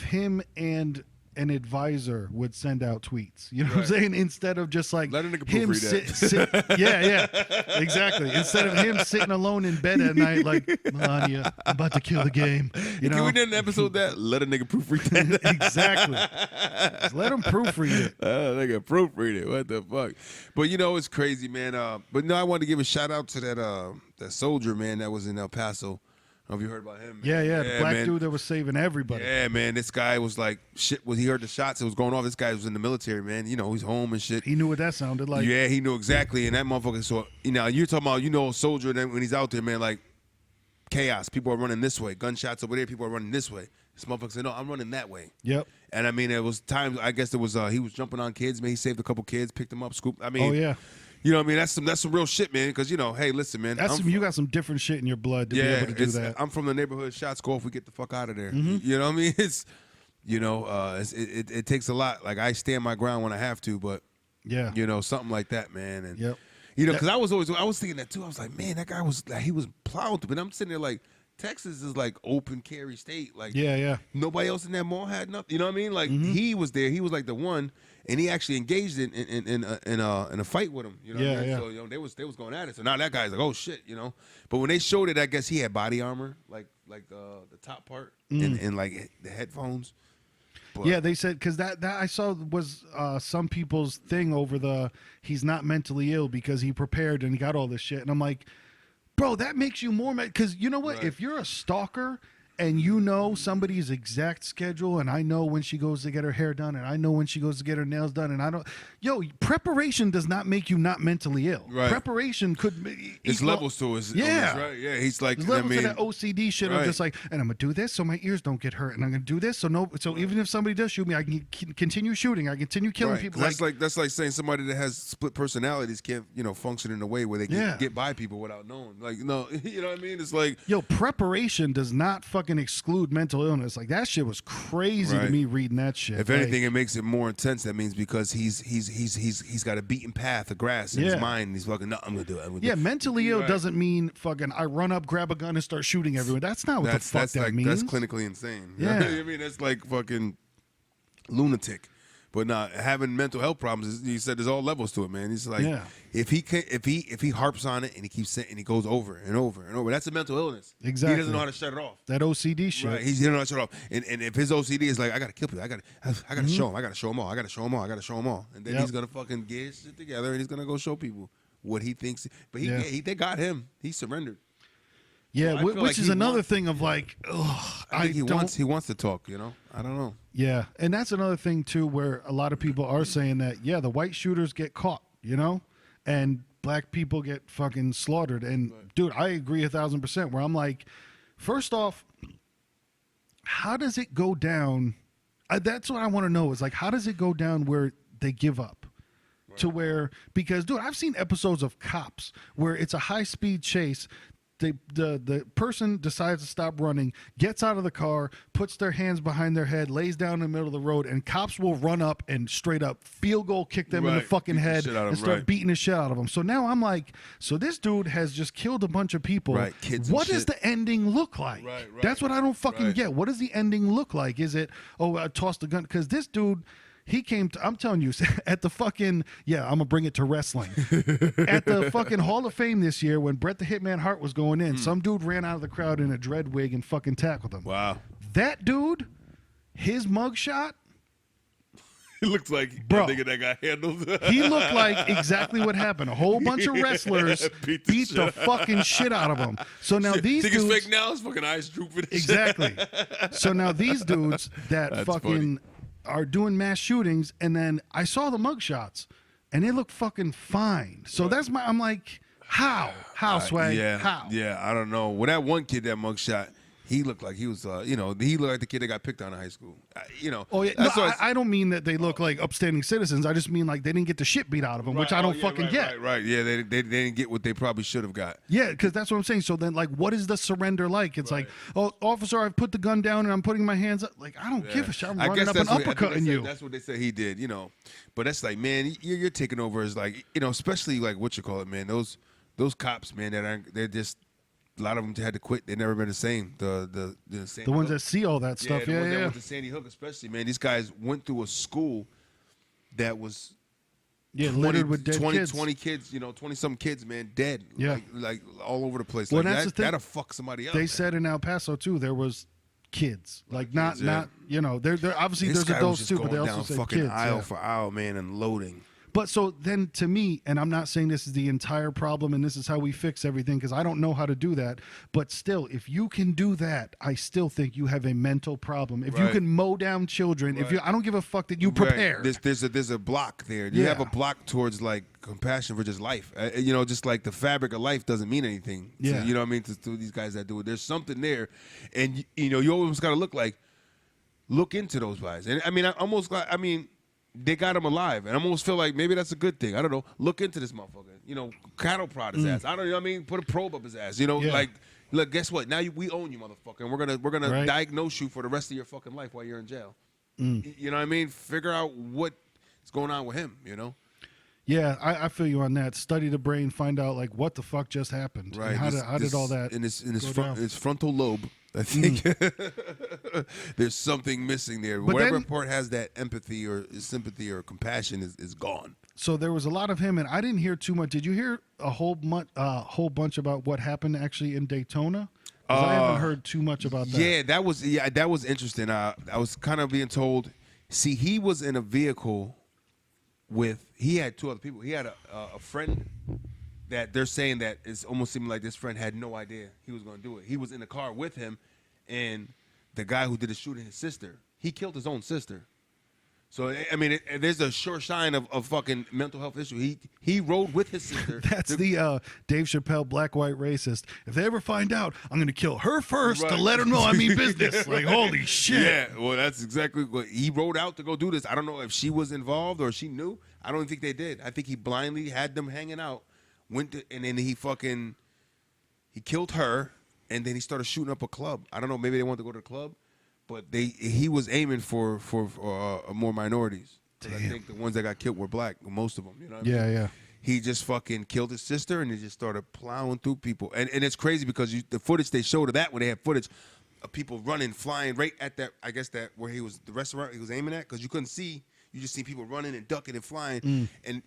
him and an advisor would send out tweets. You know what I'm saying? Instead of just like let a nigga him proofread that. Exactly. Instead of him sitting alone in bed at night like, Melania, I'm about to kill the game. Can we do an episode that let a nigga proofread that? Exactly. Just let him proofread it. Nigga proofread it. What the fuck? But it's crazy, man. But no, I wanted to give a shout out to that soldier, man, that was in El Paso. I don't know if you heard about him. Man. Yeah, the black dude that was saving everybody. Yeah, man, this guy was like, shit, he heard the shots that was going off. This guy was in the military, man. He's home and shit. He knew what that sounded like. Yeah, he knew exactly. And that motherfucker, so, you're talking about, a soldier, and then when he's out there, man, like, chaos. People are running this way. Gunshots over there, people are running this way. This motherfucker said, no, I'm running that way. Yep. And, I mean, it was times, I guess it was, he was jumping on kids, man. He saved a couple kids, picked them up, scooped. I mean. Oh, yeah. You know what I mean? That's some real shit, man. Because, hey, listen, man. You got some different shit in your blood to be able to do that. I'm from the neighborhood. Shots go off. We get the fuck out of there. You know what I mean? It's, it takes a lot. Like, I stand my ground when I have to, but, something like that, man. And, because I was thinking that, too. I was like, man, that guy he was plowing through. But I'm sitting there like, Texas is like open carry state. Like, nobody else in that mall had nothing. You know what I mean? Like, he was there. He was like the one. And he actually engaged in a fight with him, you know. What I mean? So they was going at it. So now that guy's like, oh shit, But when they showed it, I guess he had body armor, like the top part and like the headphones. But yeah, they said because that I saw was some people's thing over the he's not mentally ill because he prepared and he got all this shit, and I'm like, bro, that makes you more mad because you know what? Right. If you're a stalker and you know somebody's exact schedule, and I know when she goes to get her hair done, and I know when she goes to get her nails done, and I don't, preparation does not make you not mentally ill. Right. Preparation could there's levels to it. Yeah. Right? Yeah, he's like, there's levels to that OCD shit of Right. just like, and I'm gonna do this so my ears don't get hurt, and I'm gonna do this so even if somebody does shoot me, I can continue shooting, I continue killing Right. people. That's like saying somebody that has split personalities can't function in a way where they can get by people without knowing. Like you know what I mean? It's like preparation does not fucking exclude mental illness. Like that shit was crazy to me reading that shit. If anything, it makes it more intense. That means because he's got a beaten path of grass in his mind. And he's fucking no, I'm gonna do it. Mentally ill doesn't mean fucking I run up, grab a gun, and start shooting everyone. That's not what the fuck that means. That's clinically insane. Yeah, I mean that's like fucking lunatic. But not having mental health problems. He said there's all levels to it, man. He's like, if he harps on it and he keeps saying and he goes over and over and over, that's a mental illness. Exactly. He doesn't know how to shut it off. That OCD shit. Right. He doesn't know how to shut it off. And if his OCD is like, I gotta kill people, I gotta show him, I gotta show them all, I gotta show them all, I gotta show them all, and then he's gonna fucking get his shit together and he's gonna go show people what he thinks. But they got him. He surrendered. Yeah, so which is another thing of like, I think he wants to talk. I don't know. Yeah, and that's another thing too, where a lot of people are saying that the white shooters get caught, and black people get fucking slaughtered. And dude, I agree 1,000%. Where I'm like, first off, how does it go down? That's what I want to know. Is like, how does it go down where they give up? To where, because dude, I've seen episodes of Cops where it's a high speed chase. The person decides to stop running, gets out of the car, puts their hands behind their head, lays down in the middle of the road, and cops will run up and straight up field goal kick them in the fucking head and start beating the shit out of them. So now I'm like, so this dude has just killed a bunch of people. Right, kids. What does the ending look like? Right. That's what I don't fucking get. What does the ending look like? Is it, I tossed the gun? Because this dude. He came to, I'm telling you, at the fucking, I'm going to bring it to wrestling. At the fucking Hall of Fame this year, when Bret the Hitman Hart was going in, some dude ran out of the crowd in a dread wig and fucking tackled him. Wow. That dude, his mugshot. He looked like a nigga that got handled. He looked like exactly what happened. A whole bunch of wrestlers beat the fucking shit out of him. So now these dudes. Think it's fake now? His fucking eyes drooping. Exactly. So now these dudes that fucking. Are doing mass shootings, and then I saw the mugshots, and they look fucking fine. So I'm like, how, Swag? How? Yeah, I don't know. Well, that one kid, that mugshot, he looked like he was, he looked like the kid that got picked on in high school. Oh yeah, no, I don't mean that they look like upstanding citizens. I just mean like they didn't get the shit beat out of them, which I don't fucking get. Right. Yeah, they didn't get what they probably should have got. Yeah, because that's what I'm saying. So then, like, what is the surrender like? It's like, oh, officer, I've put the gun down and I'm putting my hands up. Like, I don't give a shit. I'm running up and uppercutting you. That's what they said he did. But that's like, man, you're taking over as like, especially like what you call it, man. Those cops, man, they're just. A lot of them had to quit. They've never been the same. The ones that see all that stuff. The ones that went to Sandy Hook, especially, man. These guys went through a school that was littered with dead kids. 20 kids, 20-something kids, man, dead. Yeah. Like all over the place. Well, like that's the thing. That'll fuck somebody up. They said in El Paso, too, there was kids. Like, not they're obviously this there's adults, too, but they also said fucking kids. Aisle for aisle, man, and loading. But so then to me, and I'm not saying this is the entire problem and this is how we fix everything because I don't know how to do that. But still, if you can do that, I still think you have a mental problem. If you can mow down children, I don't give a fuck that you prepare. There's a block there. You have a block towards like compassion for just life. Just like the fabric of life doesn't mean anything. Yeah. You know what I mean? To these guys that do it, there's something there, and you always got to look into those guys. And I mean, they got him alive, and I almost feel like maybe that's a good thing. I don't know. Look into this motherfucker. Cattle prod his ass. I don't know. What I mean, put a probe up his ass. Like, look, guess what? Now we own you, motherfucker, and we're gonna diagnose you for the rest of your fucking life while you're in jail. You know what I mean? Figure out what's going on with him. Yeah, I feel you on that. Study the brain, find out like what the fuck just happened. Right. And how did all that? In his frontal lobe. I think there's something missing there. But whatever part has that empathy or sympathy or compassion is gone. So there was a lot of him, and I didn't hear too much. Did you hear a whole bunch about what happened actually in Daytona? I haven't heard too much about that. Yeah, that was interesting. I was kind of being told See, he was in a vehicle he had two other people. He had a friend that they're saying that it's almost seeming like this friend had no idea he was going to do it. He was in the car with him, and the guy who did the shooting, his sister, he killed his own sister. So, I mean, there's a sure sign of fucking mental health issue. He rode with his sister. That's the Dave Chappelle black-white racist. If they ever find out, I'm going to kill her first to let her know I mean business. Like, holy shit. Yeah, well, that's exactly what he rode out to go do this. I don't know if she was involved or she knew. I don't think they did. I think he blindly had them hanging out, and then he killed her, and then he started shooting up a club. I don't know, maybe they wanted to go to the club. But he was aiming for more minorities. I think the ones that got killed were black, most of them. You know what I mean? Yeah. He just fucking killed his sister, and he just started plowing through people. And it's crazy because the footage they showed of that, when they had footage of people running, flying right at that, I guess that where the restaurant he was aiming at, because you couldn't see. You just see people running and ducking and flying. And,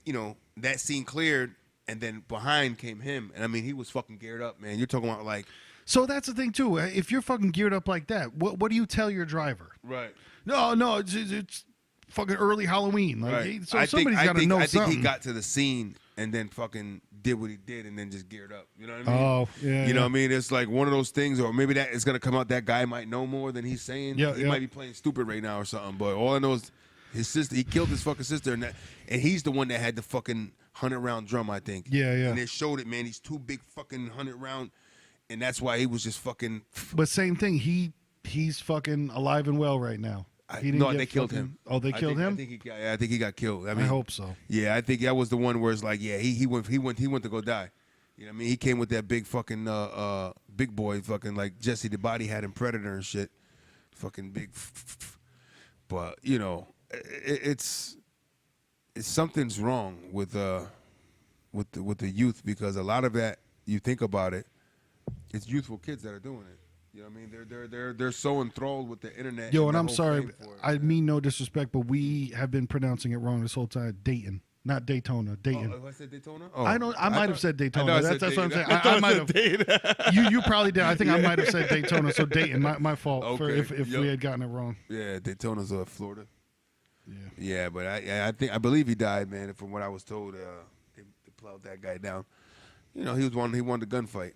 that scene cleared, and then behind came him. And, I mean, he was fucking geared up, man. You're talking about, like, so that's the thing, too. If you're fucking geared up like that, what do you tell your driver? Right. No, it's fucking early Halloween. Like, right. So somebody's got to know something. I think he got to the scene and then fucking did what he did and then just geared up. You know what I mean? Oh, yeah. You know what I mean? It's like one of those things, or maybe that is going to come out. That guy might know more than he's saying. He might be playing stupid right now or something. But all I know is his sister, he killed his fucking sister. And he's the one that had the fucking 100-round drum, I think. Yeah. And they showed it, man. These two big fucking 100-round. And that's why he was just fucking. But same thing. He's fucking alive and well right now. They killed him. Oh, they killed him. I think he got killed. I mean, I hope so. Yeah, I think that was the one where it's like, yeah, he went to go die. You know what I mean? He came with that big fucking big boy fucking like Jesse the Body had in Predator and shit. Fucking big. But it's something's wrong with the youth, because a lot of that, you think about it, it's youthful kids that are doing it. You know what I mean? They're so enthralled with the internet. Yo, and I'm sorry, I mean no disrespect, but we have been pronouncing it wrong this whole time. Dayton, not Daytona. Dayton. Oh, I said Daytona? Oh, I might have said Daytona. That's what I'm saying. I might have. You probably did. I think I might have said Daytona. So Dayton, my fault if we had gotten it wrong. Yeah, Daytona's Florida. Yeah, but I believe he died, man. From what I was told, they plowed that guy down. He won the gunfight.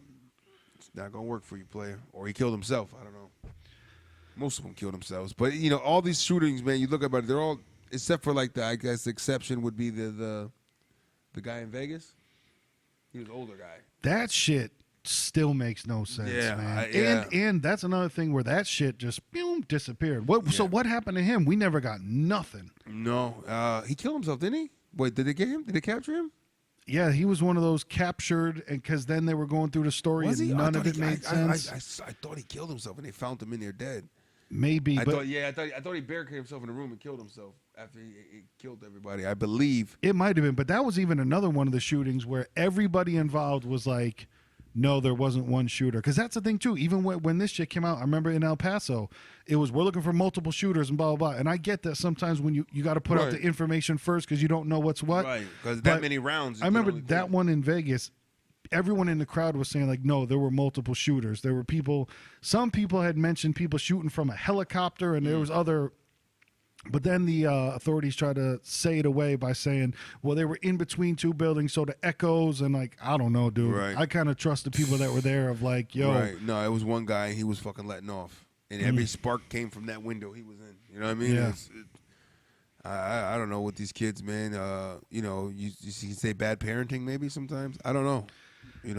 It's not gonna work for you, player. Or he killed himself. I don't know. Most of them killed themselves. But all these shootings, man. You look at it, they're all, except for like I guess the exception would be the guy in Vegas. He was an older guy. That shit still makes no sense, man. And that's another thing where that shit just disappeared. So what happened to him? We never got nothing. No, he killed himself, didn't he? Wait, did they get him? Did they capture him? Yeah, he was one of those captured, and because then they were going through the story and none of it made sense. I thought he killed himself, and they found him in there dead. Maybe, I thought he barricaded himself in the room and killed himself after he killed everybody. I believe it might have been, but that was even another one of the shootings where everybody involved was like, no, there wasn't one shooter. Because that's the thing, too. Even when this shit came out, I remember in El Paso, it was, we're looking for multiple shooters and blah, blah, blah. And I get that sometimes when you got to put out the information first because you don't know what's what. Right, because that many rounds. I remember that one in Vegas, everyone in the crowd was saying, like, no, there were multiple shooters. There were people, some people had mentioned people shooting from a helicopter, and there was other. But then the authorities tried to say it away by saying, well, they were in between two buildings, so the echoes, and like, I don't know, dude. Right. I kind of trust the people that were there of like, yo. Right. No, it was one guy, and he was fucking letting off. And every spark came from that window he was in. You know what I mean? Yeah. I don't know what these kids, man, you say bad parenting maybe sometimes. I don't know.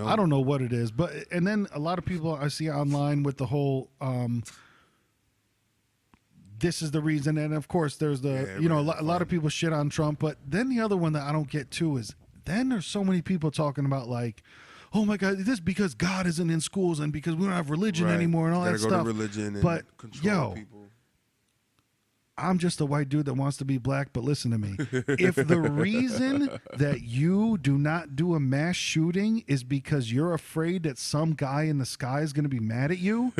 I don't know what it is. And then a lot of people I see online with the whole this is the reason, and of course there's the a lot of people shit on Trump, but then the other one that I don't get too is then there's so many people talking about like, oh my God, this because God isn't in schools and because we don't have religion anymore and all that stuff. Go to religion and but control people. I'm just a white dude that wants to be black, but listen to me. If the reason that you do not do a mass shooting is because you're afraid that some guy in the sky is going to be mad at you,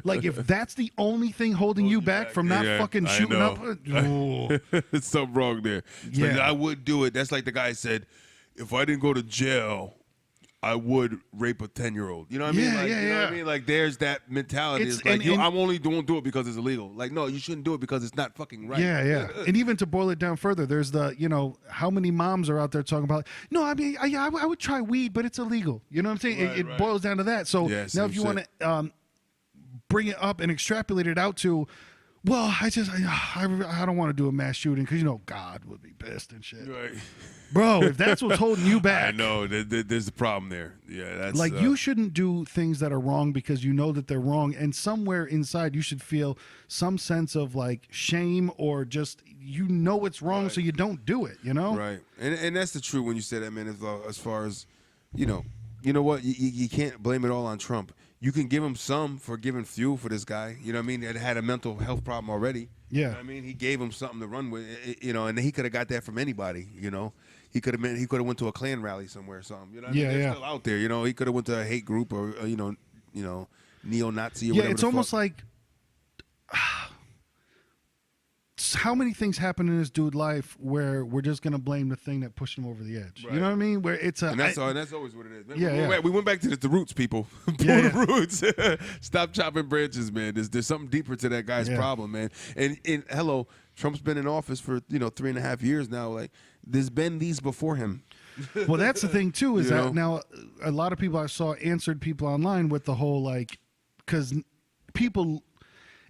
like if that's the only thing holding you back from not fucking shooting up. It's something wrong there. Like, I would do it. That's like the guy said, if I didn't go to jail, I would rape a 10-year-old. You know what I mean? Like, you know what I mean? Like, there's that mentality. It's like, I'm only don't do it because it's illegal. Like, no, you shouldn't do it because it's not fucking right. Yeah. And even to boil it down further, there's the, how many moms are out there talking about, no, I mean, I would try weed, but it's illegal. You know what I'm saying? It boils down to that. So now if you want to bring it up and extrapolate it out to, well, I don't want to do a mass shooting because, God would be pissed and shit. Right. Bro, if that's what's holding you back. I know. There's a problem there. Yeah, that's... Like, you shouldn't do things that are wrong because you know that they're wrong. And somewhere inside, you should feel some sense of, like, shame or just, it's wrong, so you don't do it, Right. And that's the truth when you say that, man, as far as, you know what? You can't blame it all on Trump. You can give him some for giving fuel for this guy. You know what I mean? That had a mental health problem already. Yeah. You know what I mean? He gave him something to run with, and he could have got that from anybody, He could have went to a Klan rally somewhere or something. You know what I mean? They're still out there, He could have went to a hate group or, neo-Nazi or whatever. Yeah, it's almost like... how many things happen in this dude's life where we're just gonna blame the thing that pushed him over the edge? Right. You know what I mean? Where it's and that's always what it is. We went back to the roots, people. The roots. Stop chopping branches, man. There's something deeper to that guy's problem, man. And hello, Trump's been in office for 3.5 years now. Like, there's been these before him. Well, that's the thing too. Is that now a lot of people I saw answered people online with the whole because people.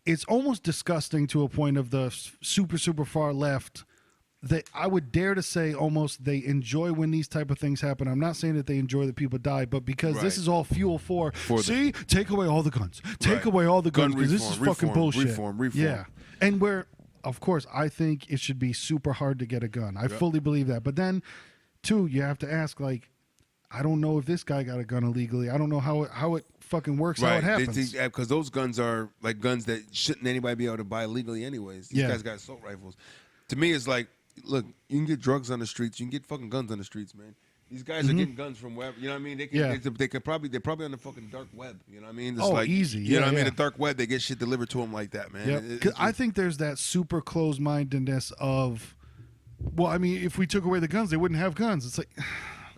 It's almost disgusting to a point of the super, super far left that I would dare to say almost they enjoy when these type of things happen. I'm not saying that they enjoy that people die, but because this is all fuel for take away all the guns. Take away all the guns because this is fucking bullshit. Reform. Yeah. And of course, I think it should be super hard to get a gun. I fully believe that. But then, too, you have to ask, I don't know if this guy got a gun illegally. I don't know how it fucking works, how it happens. Because those guns are like guns that shouldn't anybody be able to buy legally anyways. These guys got assault rifles. To me, it's like, look, you can get drugs on the streets. You can get fucking guns on the streets, man. These guys are getting guns from wherever. You know what I mean? They're probably on the fucking dark web. You know what I mean? It's easy. You know what I mean? The dark web, they get shit delivered to them like that, man. Yep. Because I think there's that super closed-mindedness of, well, I mean, if we took away the guns, they wouldn't have guns. It's like...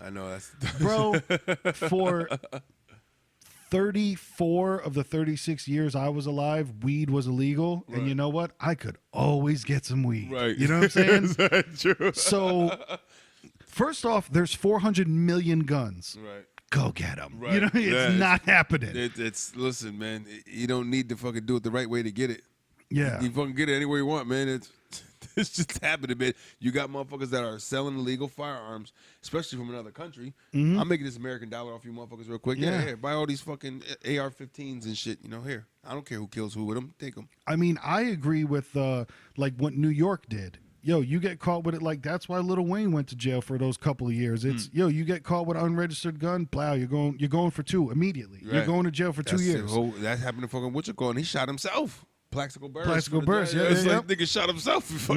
I know that's bro. For 34 of the 36 years I was alive, weed was illegal, and you know what? I could always get some weed. Right. You know what I'm saying? Is that true? So, first off, there's 400 million guns. Right. Go get them. Right. You know, it's not happening. Listen, man. You don't need to fucking do it the right way to get it. Yeah. You fucking get it any way you want, man. It's just happening, man. You got motherfuckers that are selling illegal firearms, especially from another country. I'm making this American dollar off you motherfuckers real quick. Yeah, here, buy all these fucking AR-15s and shit. Here. I don't care who kills who with them. Take them. I mean, I agree with what New York did. Yo, you get caught with it. That's why Lil Wayne went to jail for those couple of years. It's you get caught with an unregistered gun. Plow, you're going for 2 immediately. Right. You're going to jail for 2 years. That happened to fucking Wichita, and he shot himself. Plaxico Burress. It's like nigga shot himself.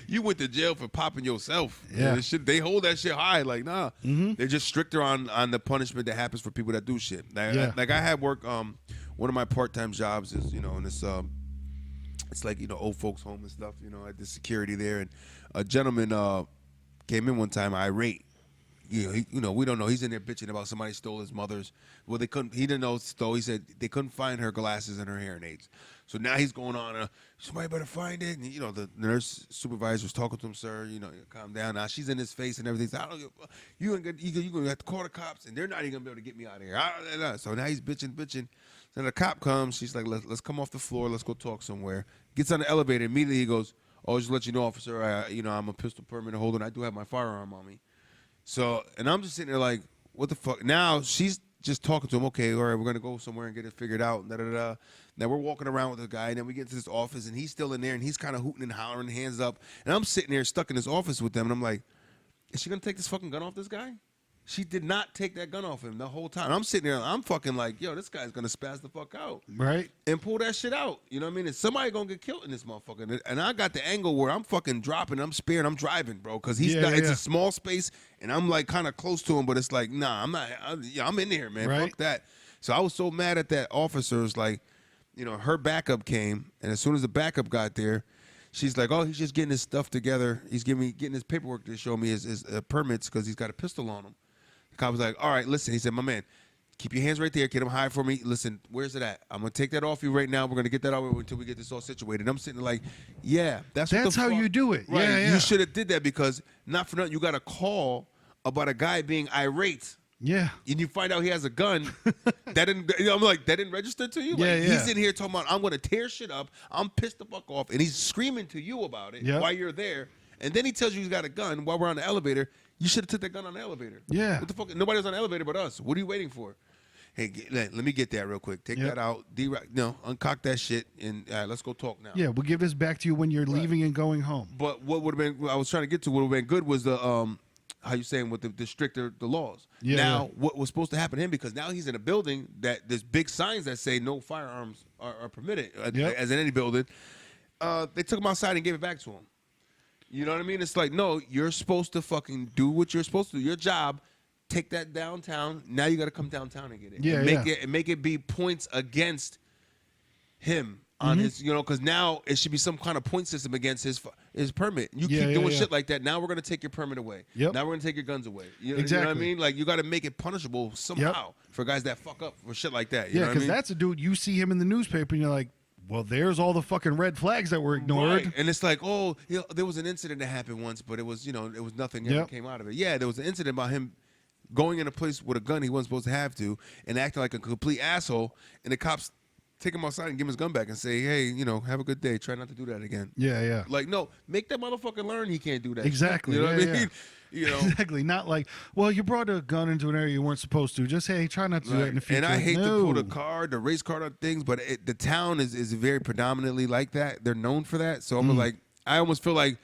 You went to jail for popping yourself. Yeah. They hold that shit high. Like, nah. They're just stricter on the punishment that happens for people that do shit. Like I had work, one of my part-time jobs is, in this, it's like, old folks home and stuff, I did security there. And a gentleman came in one time irate. We don't know. He's in there bitching about somebody stole his mother's. Well, he didn't know stole. He said they couldn't find her glasses and her hearing aids. So now he's going on, somebody better find it. And, the nurse supervisor was talking to him, sir, calm down. Now she's in his face and everything. So, you're going to have to call the cops, and they're not even going to be able to get me out of here. So now he's bitching. Then the cop comes. She's like, let's come off the floor. Let's go talk somewhere. Gets on the elevator. Immediately he goes, just let you know, officer, I'm a pistol permit holder, and I do have my firearm on me. So, and I'm just sitting there like, what the fuck? Now she's just talking to him. Okay, all right, we're going to go somewhere and get it figured out. Da-da-da. Now we're walking around with the guy, and then we get to this office, and he's still in there, and he's kind of hooting and hollering, hands up. And I'm sitting there stuck in this office with them, and I'm like, is she going to take this fucking gun off this guy? She did not take that gun off him the whole time. I'm sitting there, I'm fucking like, yo, this guy's going to spaz the fuck out. Right. And pull that shit out. You know what I mean? And somebody going to get killed in this motherfucker. And I got the angle where I'm fucking dropping, I'm sparing, I'm driving, bro. Because it's a small space, and I'm like kind of close to him, but it's like, nah, I'm not, I'm in here, man. Right. Fuck that. So I was so mad at that officer. It's like, her backup came, and as soon as the backup got there, she's like, he's just getting his stuff together. He's getting his paperwork to show me his permits because he's got a pistol on him. The cop was like, all right, listen. He said, my man, keep your hands right there. Get them high for me. Listen, where's it at? I'm going to take that off you right now. We're going to get that out until we get this all situated. And I'm sitting there like, yeah, that's how you do it. Right. Yeah, yeah. You should have did that because not for nothing, you got a call about a guy being irate. Yeah. And you find out he has a gun. That didn't. I'm like, that didn't register to you. Yeah, Like, yeah. He's in here talking about, I'm going to tear shit up. I'm pissed the fuck off, and he's screaming to you about it while you're there. And then he tells you he's got a gun while we're on the elevator. You should have took that gun on the elevator. Yeah. What the fuck? Nobody was on the elevator but us. What are you waiting for? Hey, let me get that real quick. Take that out. Uncock that shit, and let's go talk now. Yeah, we'll give this back to you when you're leaving and going home. But what would have been, I was trying to get to, what would have been good was the how you saying with the stricter the laws. Yeah, now, what was supposed to happen to him, because now he's in a building that there's big signs that say no firearms are permitted, as in any building. They took him outside and gave it back to him. You know what I mean? It's like, no, you're supposed to fucking do what you're supposed to do. Your job, take that downtown. Now you got to come downtown and get it. Yeah, and make it be points against him on his, because now it should be some kind of point system against his permit. You keep doing shit like that. Now we're going to take your permit away. Yep. Now we're going to take your guns away. You Exactly. know what I mean? Like, you got to make it punishable somehow for guys that fuck up for shit like that. You know what I mean? That's a dude, you see him in the newspaper and you're like, well, there's all the fucking red flags that were ignored. Right. And it's like, there was an incident that happened once, but it was, it was nothing ever came out of it. Yeah, there was an incident about him going in a place with a gun he wasn't supposed to have to and acting like a complete asshole, and the cops take him outside and give him his gun back and say, hey, have a good day. Try not to do that again. Yeah, yeah. Like, no, make that motherfucker learn he can't do that. Exactly. You know what I mean? Exactly. Not like, well, you brought a gun into an area you weren't supposed to. Just, hey, try not to do that in the future. And I hate to pull the race card on things, but the town is very predominantly like that. They're known for that. So I'm like, I almost feel like,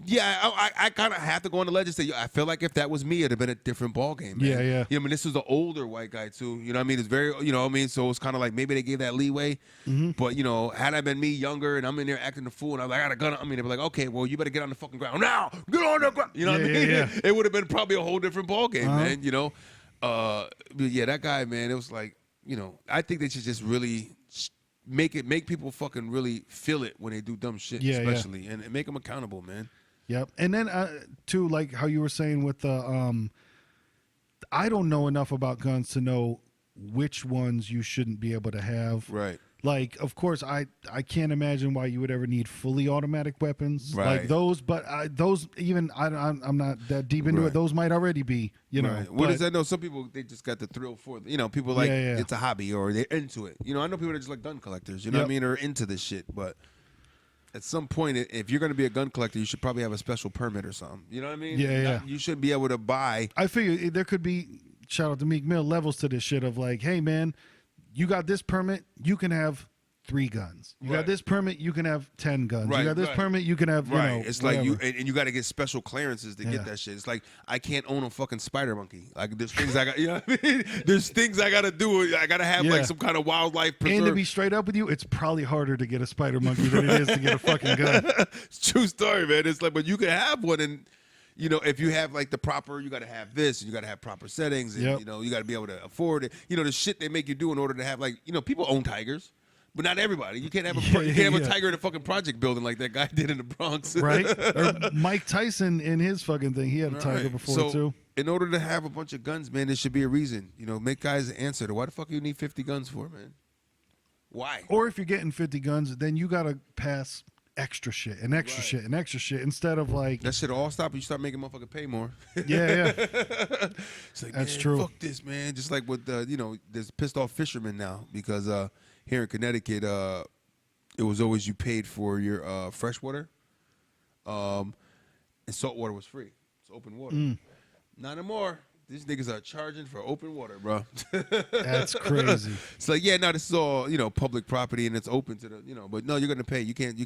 I kind of have to go on the ledge and say, I feel like if that was me, it'd have been a different ball game. Man. Yeah, yeah. I mean, this was an older white guy too. You know what I mean? It's very, so it's kind of like maybe they gave that leeway. But, had I been me younger and I'm in there acting a fool and I'm like, I got a gun, they'd be like, okay, well, you better get on the fucking ground now. Get on the ground. You know what I mean? Yeah. It would have been probably a whole different ball game, man. But yeah, that guy, man, it was like, I think they should just really make people fucking really feel it when they do dumb shit, especially, and make them accountable, man. Yep. And then too, like how you were saying with the I don't know enough about guns to know which ones you shouldn't be able to have. Right. Like, of course, I can't imagine why you would ever need fully automatic weapons like those. But those, even I'm not that deep into it. Those might already be, Right. What is that? No, some people, they just got the thrill for it. People like it's a hobby or they're into it. I know people that are just like gun collectors. You know what I mean? Or into this shit. But at some point, if you're going to be a gun collector, you should probably have a special permit or something. You know what I mean? Yeah. You should be able to buy. I figure there could be, shout out to Meek Mill, levels to this shit of like, hey man, you got this permit, you can have 3 guns. You got this permit, you can have 10 guns. You got this permit, you can have, it's whatever. like you got to get special clearances to get that shit. It's like, I can't own a fucking spider monkey. Like, there's things I got, you know what I mean? There's things I got to do. I got to have like some kind of wildlife preserve. And to be straight up with you, it's probably harder to get a spider monkey than it is to get a fucking gun. It's true story, man. It's like, but you can have one, and if you have like the proper, you got to have this, and you got to have proper settings, and you got to be able to afford it. The shit they make you do in order to have, like, people own tigers. But not everybody. You can't have a tiger in a fucking project building like that guy did in the Bronx. Right? Or Mike Tyson in his fucking thing. He had a tiger before, too. In order to have a bunch of guns, man, there should be a reason. Make guys answer to why the fuck you need 50 guns for, man? Why? Or if you're getting 50 guns, then you got to pass extra shit and extra shit and extra shit instead of like... That shit all stop and you start making motherfuckers pay more. Yeah. It's like, that's man, true. Fuck this, man. Just like with, there's pissed off fishermen now because... here in Connecticut, it was always you paid for your freshwater, and saltwater was free. It's open water. Not anymore. These niggas are charging for open water, bro. That's crazy. It's like, yeah, no, this is all public property and it's open to the but no, you're gonna pay. You can't.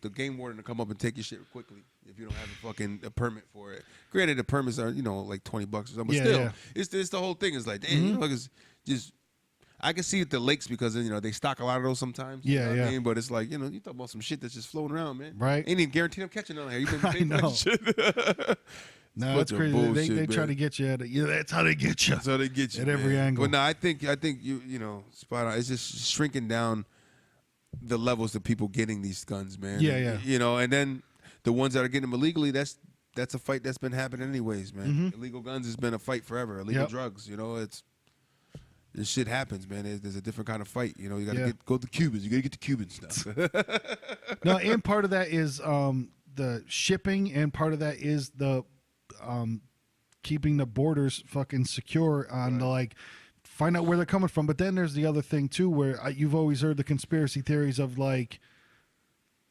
The game warden to come up and take your shit quickly if you don't have a permit for it. Granted, the permits are like $20 or something, but still, it's the whole thing. It's like, damn, it's just. I can see it the lakes because they stock a lot of those sometimes. You know what I mean? But it's like, you talk about some shit that's just floating around, man. Right. Ain't even guaranteed I'm catching on here. You been paying that shit. No, that's crazy. Bullshit, they try to get you at it. Yeah, that's how they get you. That's how they get you at every angle. But no, I think you spot on. It's just shrinking down the levels of people getting these guns, man. Yeah. And then the ones that are getting them illegally, that's that's a fight that's been happening anyways, man. Mm-hmm. Illegal guns has been a fight forever. Illegal drugs, this shit happens, man. There's a different kind of fight. You got to go to the Cubans. You got to get the Cuban stuff. No, and part of that is the shipping, and part of that is the keeping the borders fucking secure on the like. Find out where they're coming from. But then there's the other thing too, where you've always heard the conspiracy theories of like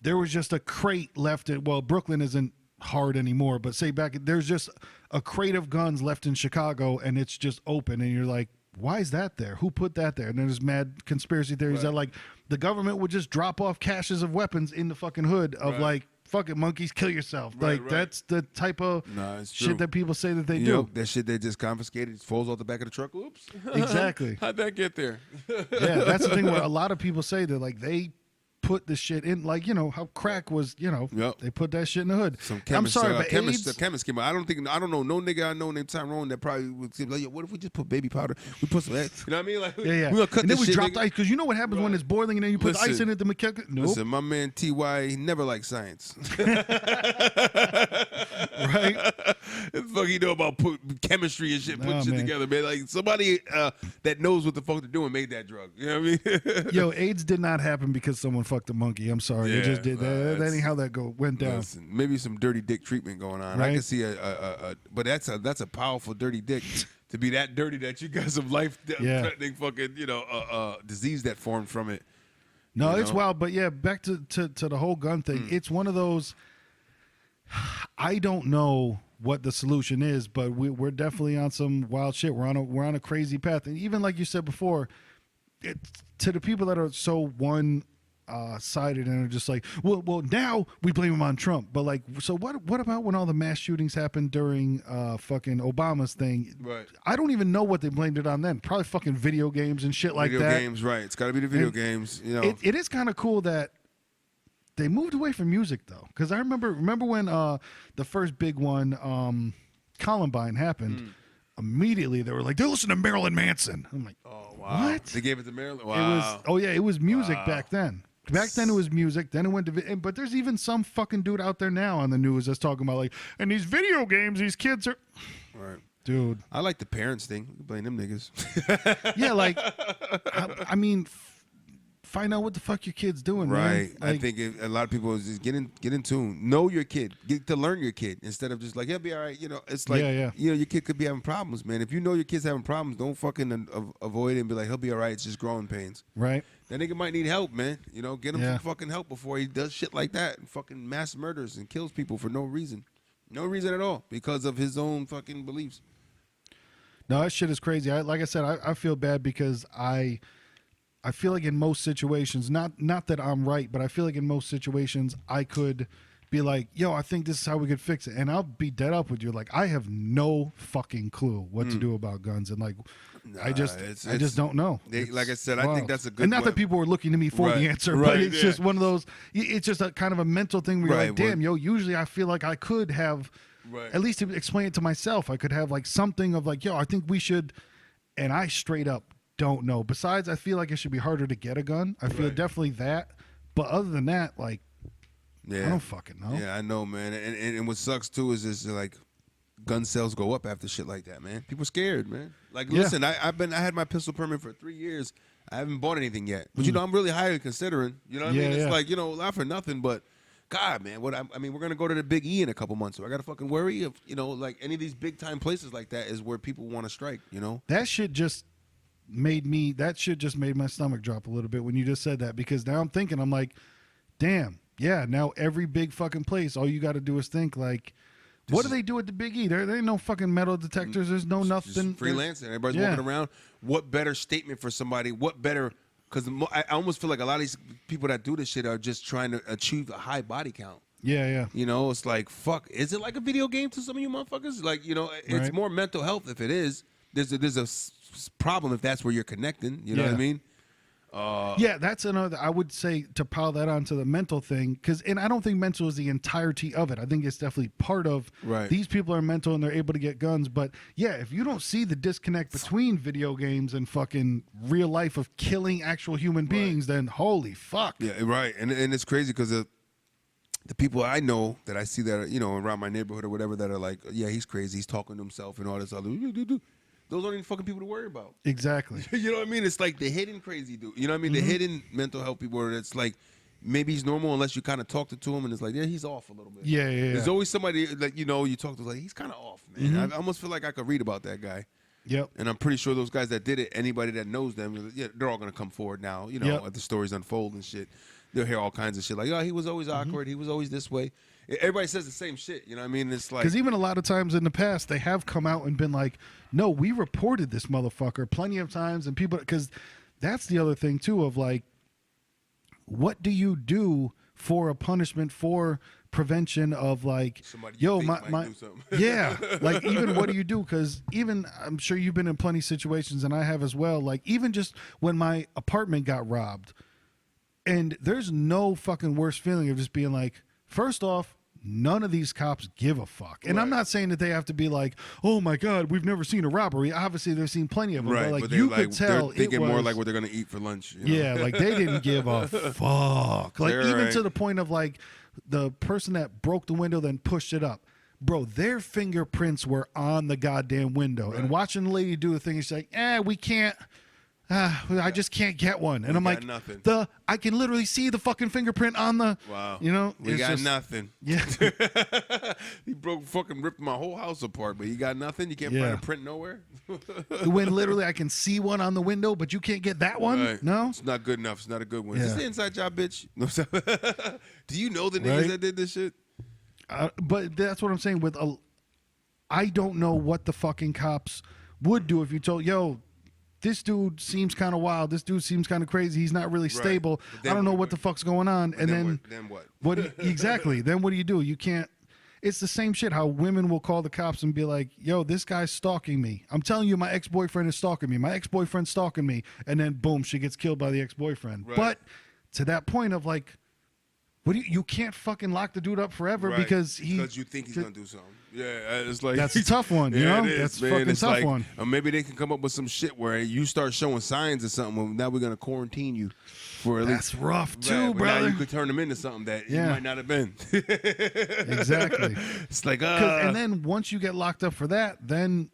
there was just a crate left at, well, Brooklyn isn't hard anymore, but say back, there's just a crate of guns left in Chicago and it's just open, and you're like, why is that there? Who put that there? And then there's mad conspiracy theories that like the government would just drop off caches of weapons in the fucking hood of like, fuck it, monkeys, kill yourself. That's the type of shit that people say that they do. That shit they just confiscated, it falls off the back of the truck. Oops. Exactly. How'd that get there? Yeah, that's the thing where a lot of people say that like they put the shit in, like, how crack was, they put that shit in the hood. I'm sorry, but AIDS, chemist came out. I don't know no nigga I know named Tyrone that probably would say like, yo, what if we just put baby powder? We put some, you know what I mean? Like, yeah. We gonna cut and then this we shit, dropped nigga. ice, because you know what happens when it's boiling and then you put the ice in it to make it. Nope. Listen, my man T.Y., he never liked science. Right? The fuck he know about chemistry and shit, putting shit together, man. Like somebody that knows what the fuck they're doing made that drug. You know what I mean? Yo, AIDS did not happen because someone fucked a monkey. I'm sorry, it just did. That ain't how that went down. Listen, maybe some dirty dick treatment going on. Right? I can see but that's a powerful dirty dick. To be that dirty that you got some life-threatening fucking disease that formed from it. No, it's wild. But yeah, back to the whole gun thing. It's one of those. I don't know what the solution is, but we're definitely on some wild shit. We're on a crazy path, and even like you said before, to the people that are so one-sided and are just like, well, now we blame him on Trump, but like, so what about when all the mass shootings happened during fucking Obama's thing? Right. I don't even know what they blamed it on then. Probably fucking video games and shit like that. Video games, right? It's got to be the video games. It is kind of cool that they moved away from music though, because I remember when the first big one, Columbine, happened. Immediately they were like, they're listening to Marilyn Manson. I'm like, oh wow, what? They gave it to Marilyn. Wow. It was music back then. Back then it was music. Then it went to, but there's even some fucking dude out there now on the news that's talking about like, and these video games, these kids are, right. Dude. I like the parents thing. Blame them niggas. Yeah, like, I mean. Find out what the fuck your kid's doing, right? Man. Like, I think a lot of people is just get in tune. Know your kid. Get to learn your kid instead of just like he'll be all right. It's like your kid could be having problems, man. If you know your kid's having problems, don't fucking avoid it and be like he'll be all right. It's just growing pains. Right. That nigga might need help, man. Get him some fucking help before he does shit like that and fucking mass murders and kills people for no reason at all because of his own fucking beliefs. No, that shit is crazy. Like I said, I feel bad because I feel like in most situations, not that I'm right, but I feel like in most situations I could be like, yo, I think this is how we could fix it. And I'll be dead up with you. Like, I have no fucking clue what to do about guns. And like, I just don't know. Like I said, wild. I think that's a good And not that people were looking to me for the answer, but it's just one of those, it's just a kind of a mental thing where you're like, damn, usually I feel like I could have, at least to explain it to myself, I could have like something of like, yo, I think we should, and I straight up don't know. Besides, I feel like it should be harder to get a gun. I feel definitely that. But other than that, like, I don't fucking know. Yeah, I know, man. And what sucks too is just like gun sales go up after shit like that, man. People scared, man. Like, listen, I had my pistol permit for 3 years. I haven't bought anything yet. But I'm really highly considering. You know what I mean? It's like, not for nothing, but God, man, I mean, we're gonna go to the Big E in a couple months, so I gotta fucking worry if like any of these big time places like that is where people want to strike. That shit just made my stomach drop a little bit when you just said that, because now I'm thinking, I'm like, damn, yeah, now every big fucking place, all you got to do is think like, what do they do at the Big E? There ain't no fucking metal detectors. There's no nothing. Freelancing. Everybody's walking around. What better statement for somebody? What better? Because I almost feel like a lot of these people that do this shit are just trying to achieve a high body count. Yeah. It's like, fuck. Is it like a video game to some of you motherfuckers? Like, it's more mental health if it is. There's a problem if that's where you're connecting. You know what I mean? That's another. I would say to pile that onto the mental thing, and I don't think mental is the entirety of it. I think it's definitely part of. These people are mental and they're able to get guns, but if you don't see the disconnect between video games and fucking real life of killing actual human beings, then holy fuck. Yeah, right. And it's crazy because the people I know that I see that are, you know, around my neighborhood or whatever that are like, yeah, he's crazy, he's talking to himself and all this other. Those aren't even fucking people to worry about. Exactly. You know what I mean? It's like the hidden crazy dude. You know what I mean? The hidden mental health people where it's like maybe he's normal unless you kind of talk to him and it's like, yeah, he's off a little bit. Yeah. There's always somebody that, you know, you talk to like, he's kind of off, man. I almost feel like I could read about that guy. Yep. And I'm pretty sure those guys that did it, anybody that knows them, yeah, they're all going to come forward now, you know, as the stories unfold and shit. They'll hear all kinds of shit like, oh, he was always awkward. He was always this way. Everybody says the same shit. You know what I mean? It's like. Because even a lot of times in the past, they have come out and been like, no, we reported this motherfucker plenty of times. And people, because that's the other thing, too, of like, what do you do for a punishment for prevention of like, somebody yo, my yeah, like even what do you do? Because even I'm sure you've been in plenty of situations, and I have as well. Like even just when my apartment got robbed, and there's no fucking worse feeling of just being like, first off, none of these cops give a fuck. And I'm not saying that they have to be like, oh my God, we've never seen a robbery. Obviously, they've seen plenty of them. Right, but like you could tell, they're thinking more like what they're gonna eat for lunch. You know? Yeah, like they didn't give a fuck. Like even to the point of like the person that broke the window then pushed it up. Bro, their fingerprints were on the goddamn window. Right. And watching the lady do the thing, she's like, we can't. I just can't get one. And I'm like, nothing. I can literally see the fucking fingerprint on the, you know. We got nothing. Yeah. He ripped my whole house apart, but you got nothing? You can't find a print nowhere? When literally I can see one on the window, but you can't get that one? Right. No? It's not good enough. It's not a good one. Is this the inside job, bitch? Do you know the niggas that did this shit? But that's what I'm saying with I don't know what the fucking cops would do if you told, yo, this dude seems kind of wild. This dude seems kind of crazy. He's not really stable. I don't know what the fuck's going on. And then what? Exactly. Then what do? You can't. It's the same shit how women will call the cops and be like, yo, this guy's stalking me. I'm telling you, my ex-boyfriend is stalking me. My ex-boyfriend's stalking me. And then boom, she gets killed by the ex-boyfriend. Right. But to that point of like, you can't fucking lock the dude up forever because you think he's gonna do something. Yeah, it's like that's a tough one. You know, that's a fucking tough one. Or maybe they can come up with some shit where you start showing signs of something. Well, now we're gonna quarantine you for at least. That's rough too, brother. Now you could turn them into something that you might not have been. Exactly. It's like and then once you get locked up for that, then.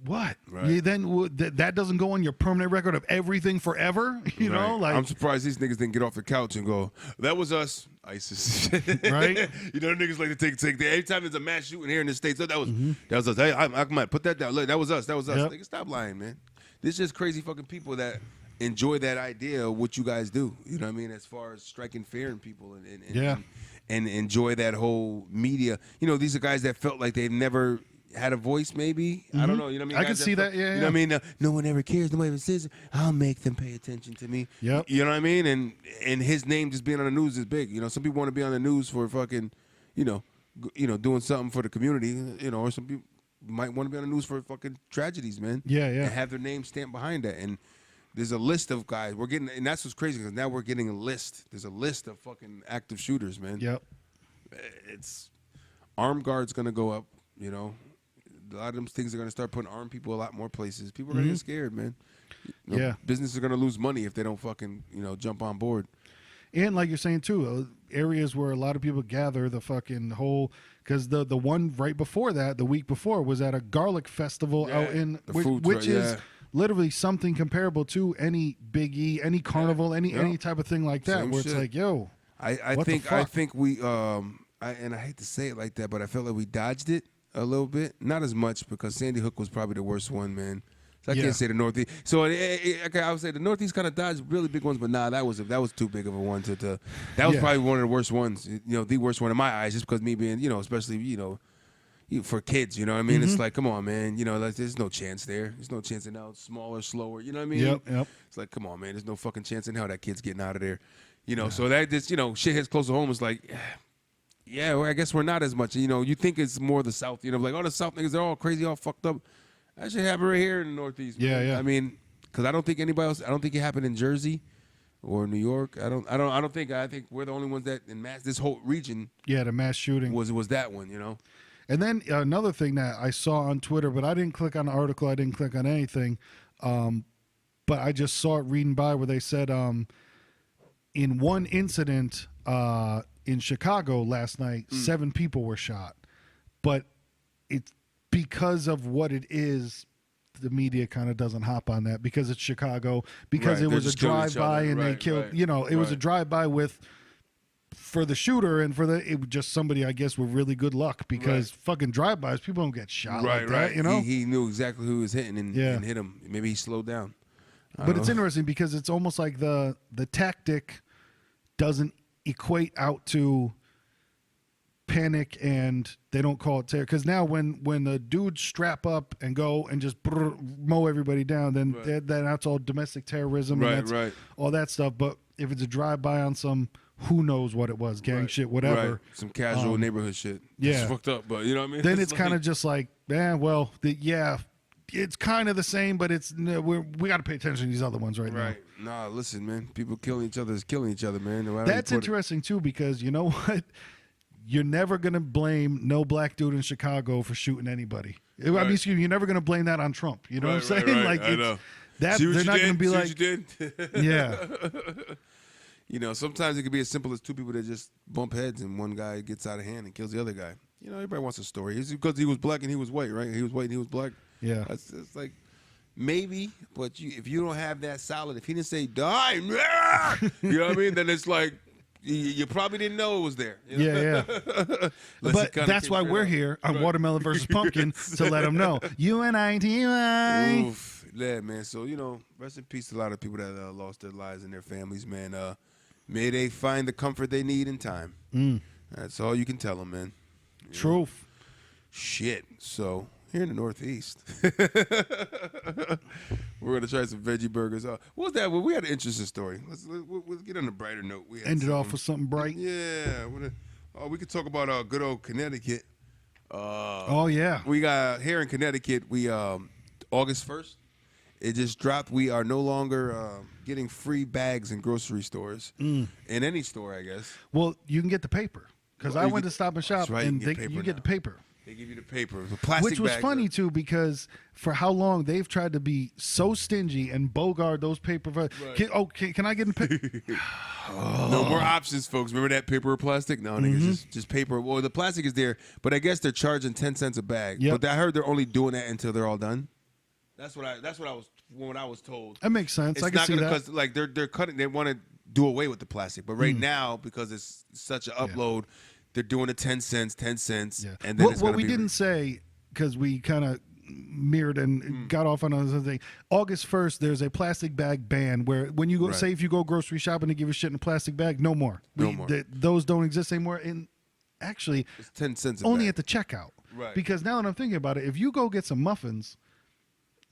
What? Right. Then that doesn't go on your permanent record of everything forever. You know, like I'm surprised these niggas didn't get off the couch and go, "That was us, ISIS." Right? You know, niggas like to take every time there's a mass shooting here in the States. That was us. Hey, I might put that down. Look, that was us. Yep. Niggas, stop lying, man. This is just crazy fucking people that enjoy that idea of what you guys do. You know what I mean? As far as striking fear in people and enjoy that whole media. You know, these are guys that felt like they've never had a voice, maybe. I don't know. You know what I mean? I can see that. Yeah. You know what I mean? No one ever cares. Nobody ever says it. I'll make them pay attention to me. Yep. You know what I mean? And his name just being on the news is big. You know, some people want to be on the news for fucking, you know, doing something for the community. You know, or some people might want to be on the news for fucking tragedies, man. Yeah. And have their name stamped behind that. And there's a list of guys we're getting, and that's what's crazy because now we're getting a list. There's a list of fucking active shooters, man. Yep. It's armed guards gonna go up. You know. A lot of them things are going to start putting armed people a lot more places. People are going to get scared, man. You know, businesses are going to lose money if they don't fucking, jump on board. And like you're saying, too, areas where a lot of people gather the fucking whole, because the one right before that, the week before, was at a garlic festival out in, which is literally something comparable to any Big E, any carnival, any type of thing like that, same where shit. It's like, yo, I think we, and I hate to say it like that, but I felt like we dodged it a little bit, not as much because Sandy Hook was probably the worst one, man. So I can't say the Northeast. So okay, I would say the Northeast kind of dodged really big ones, but that was too big of a one to. That was probably one of the worst ones. The worst one in my eyes, just because me being, especially for kids, you know what I mean? It's like, come on, man, there's no chance there. There's no chance in hell. It's smaller, slower, you know what I mean? Yep. It's like, come on, man, there's no fucking chance in hell that kid's getting out of there. So that just shit hits close to home. It's like. Yeah, well, I guess we're not as much. You think it's more the South. Like, the South niggas, they're all crazy, all fucked up. That shit happened right here in the Northeast. Man. Yeah. I mean, because I don't think anybody else. I don't think it happened in Jersey or New York. I think we're the only ones that in mass. This whole region. Yeah, the mass shooting was that one. And then another thing that I saw on Twitter, but I didn't click on the article. I didn't click on anything. But I just saw it reading by where they said in one incident. in Chicago last night, 7 people were shot. But it's because of what it is, the media kind of doesn't hop on that because it's Chicago, because it was a drive-by and they killed, it was a drive-by for the shooter and it was just somebody, I guess, with really good luck because fucking drive-bys, people don't get shot like that, He knew exactly who he was hitting and hit him. Maybe he slowed down. But it's interesting because it's almost like the tactic doesn't equate out to panic and they don't call it terror. Because now when the dudes strap up and go and just mow everybody down, then that's all domestic terrorism and that's all that stuff. But if it's a drive-by on some who knows what it was, gang shit, whatever. Right. Some casual neighborhood shit. Yeah. It's fucked up, but you know what I mean? Then it's kind of just like, it's kind of the same, but we got to pay attention to these other ones right now. Right. Nah, listen, man. People killing each other is killing each other, man. That's interesting, too, because you know what? You're never going to blame no black dude in Chicago for shooting anybody. I mean, you're never going to blame that on Trump. You know what I'm saying? Like, I know. They're not going to be like, yeah. Sometimes it could be as simple as 2 people that just bump heads and one guy gets out of hand and kills the other guy. Everybody wants a story. It's because he was black and he was white, right? He was white and he was black. Yeah. It's like, maybe, but if you don't have that solid, if he didn't say, die, you know what I mean? Then it's like, you probably didn't know it was there. Yeah. But that's why we're here on Watermelon versus Pumpkin to let them know. UNITY. Oof. Yeah, man. So, rest in peace to a lot of people that lost their lives and their families, man. May they find the comfort they need in time. That's all you can tell them, man. Truth. Shit. So, here in the Northeast, we're going to try some veggie burgers. What was that? Well, we had an interesting story. Let's get on a brighter note. Ended off with something bright. Yeah. We could talk about good old Connecticut. Yeah. We got here in Connecticut, August 1st, it just dropped. We are no longer getting free bags in grocery stores. In any store, I guess. Well, you can get the paper. Because I went to Stop and Shop, and you get the paper. They give you the paper, the plastic Which was bag, funny, too, because for how long they've tried to be so stingy and bogart those paper. Can I get in paper? No more options, folks. Remember that paper or plastic? No, niggas, just paper. Well, the plastic is there, but I guess they're charging 10 cents a bag. Yep. But I heard they're only doing that until they're all done. That's what I was told. That makes sense. It's I can see that. Because like they're cutting. They want to do away with the plastic, but right now because it's such an upload. They're doing it 10 cents, Yeah. and then what we didn't say, because we kind of mirrored and got off on another thing. August 1st, there's a plastic bag ban where when you go, say if you go grocery shopping to give your shit in a plastic bag, no more. Those don't exist anymore. And actually, it's 10 cents only bag. at the checkout. Right. Because now that I'm thinking about it, if you go get some muffins,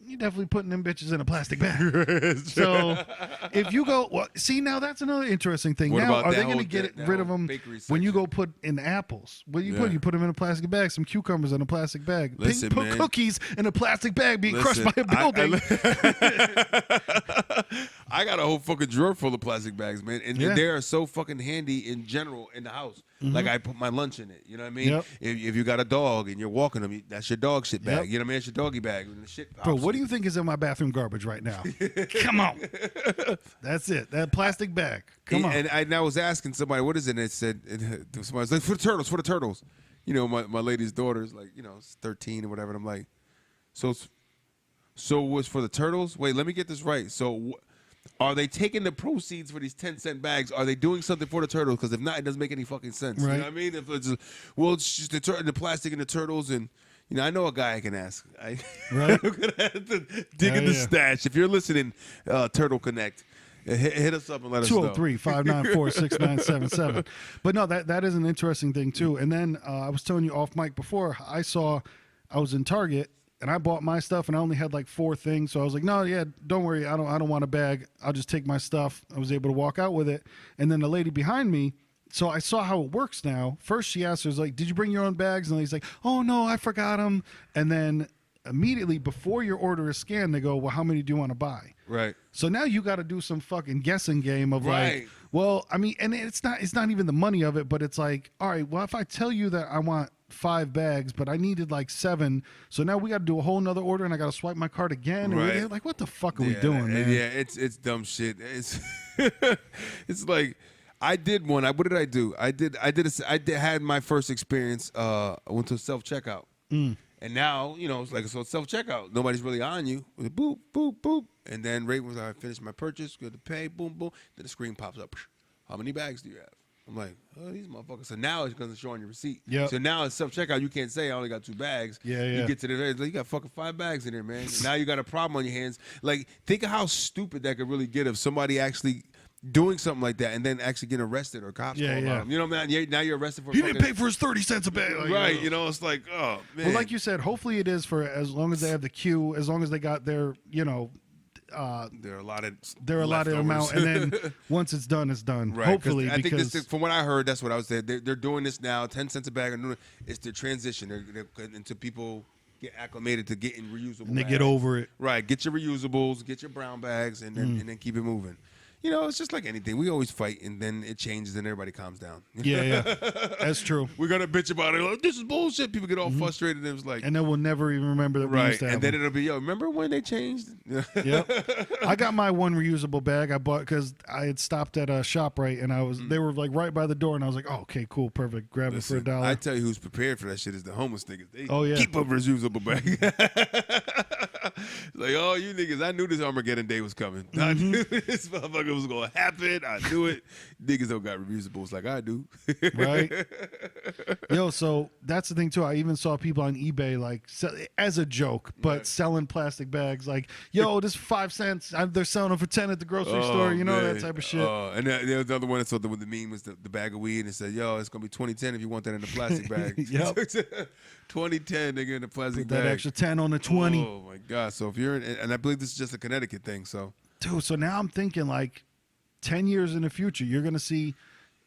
you're definitely putting them bitches in a plastic bag. So if you go, see, now that's another interesting thing. Now, are they going to get rid of them when you go put in apples? What do you put? You put them in a plastic bag, some cucumbers in a plastic bag. Listen, put cookies in a plastic bag being crushed by a building. I got a whole fucking drawer full of plastic bags, man. And they are so fucking handy in general in the house. Like I put my lunch in it. You know what I mean? Yep. If you got a dog and you're walking them, that's your dog shit bag. You know what I mean? It's your doggy bag. And the shit pops. Bro, what do you think is in my bathroom garbage right now? Come on. That's it. That plastic bag. Come on. And I was asking somebody, what is it? And it said, somebody was like, for the turtles. My lady's daughter's like, it's 13 or whatever. And I'm like, so it was for the turtles? Wait, let me get this right. So are they taking the proceeds for these 10-cent bags? Are they doing something for the turtles? Because if not, it doesn't make any fucking sense. Right. You know what I mean? If it's it's just the plastic and the turtles and I know a guy I can ask. Right. I'm gonna have to dig in the stash. If you're listening, Turtle Connect, hit us up and let us know. 203-594-6977. But no, that is an interesting thing too. And then I was telling you off mic before, I was in Target and I bought my stuff and I only had like 4 things. So I was like, no, don't worry. I don't want a bag. I'll just take my stuff. I was able to walk out with it. And then the lady behind me, so I saw how it works now. First she asked her, like, did you bring your own bags? And he's like, oh, no, I forgot them. And then immediately before your order is scanned, they go, well, how many do you want to buy? Right. So now you got to do some fucking guessing game of like, well, I mean, and it's not even the money of it, but it's like, all right, well, if I tell you that I want 5 bags, but I needed like 7, so now we got to do a whole nother order, and I got to swipe my card again. And we're like, what the fuck are we doing, man? Yeah, it's dumb shit. It's it's like I did one. What did I do? I had my first experience. I went to self checkout, and now it's like self checkout. Nobody's really on you. Boop boop boop, and then right when I finished my purchase, go to pay, boom boom. Then the screen pops up. How many bags do you have? I'm like, oh, these motherfuckers. So now it's going to show on your receipt. Yep. So now it's self checkout. You can't say I only got 2 bags. Yeah. You get to the you got fucking 5 bags in there, man. And now you got a problem on your hands. Like, think of how stupid that could really get if somebody actually doing something like that and then actually getting arrested or cops call on them. You know what I mean? Now you're arrested for. He didn't pay for his 30 cents a bag. Like, right. It's like, oh man. Well, like you said, hopefully it is for as long as they have the queue, as long as they got their they're allotted amount, and then once it's done, it's done. Right. Hopefully, I think this, from what I heard, that's what I would say. They're doing this now, 10 cents a bag. It's the transition until people get acclimated to getting reusable. And they bags. get over it. Right. Get your reusables, get your brown bags, and then keep it moving. It's just like anything. We always fight, and then it changes, and everybody calms down. Yeah, that's true. We're gonna bitch about it. Like, this is bullshit. People get all frustrated. And it was like, and then we'll never even remember that we used to have and then them. it'll be, remember when they changed? Yep. I got my one reusable bag I bought because I had stopped at a ShopRite, and they were like right by the door, and I was like, oh, okay, cool, perfect. Grab it for $1. I tell you, who's prepared for that shit is the homeless niggas. They keep a reusable bag. Like, oh, you niggas, I knew this Armageddon day was coming. I knew this motherfucker was going to happen. I knew it. Niggas don't got reusables like I do. Right? Yo, so that's the thing, too. I even saw people on eBay, like, as a joke, but selling plastic bags. Like, yo, this is 5 cents. They're selling them for 10 at the grocery store. That type of shit. And there was another one that saw the meme was the bag of weed and it said, yo, it's going to be 2010 if you want that in a plastic bag. Yep. 2010, nigga, in a plastic Put bag. that extra 10 on the 20. Oh, my God. So if you're in, and I believe this is just a Connecticut thing, so. Dude, so now I'm thinking like 10 years in the future, you're going to see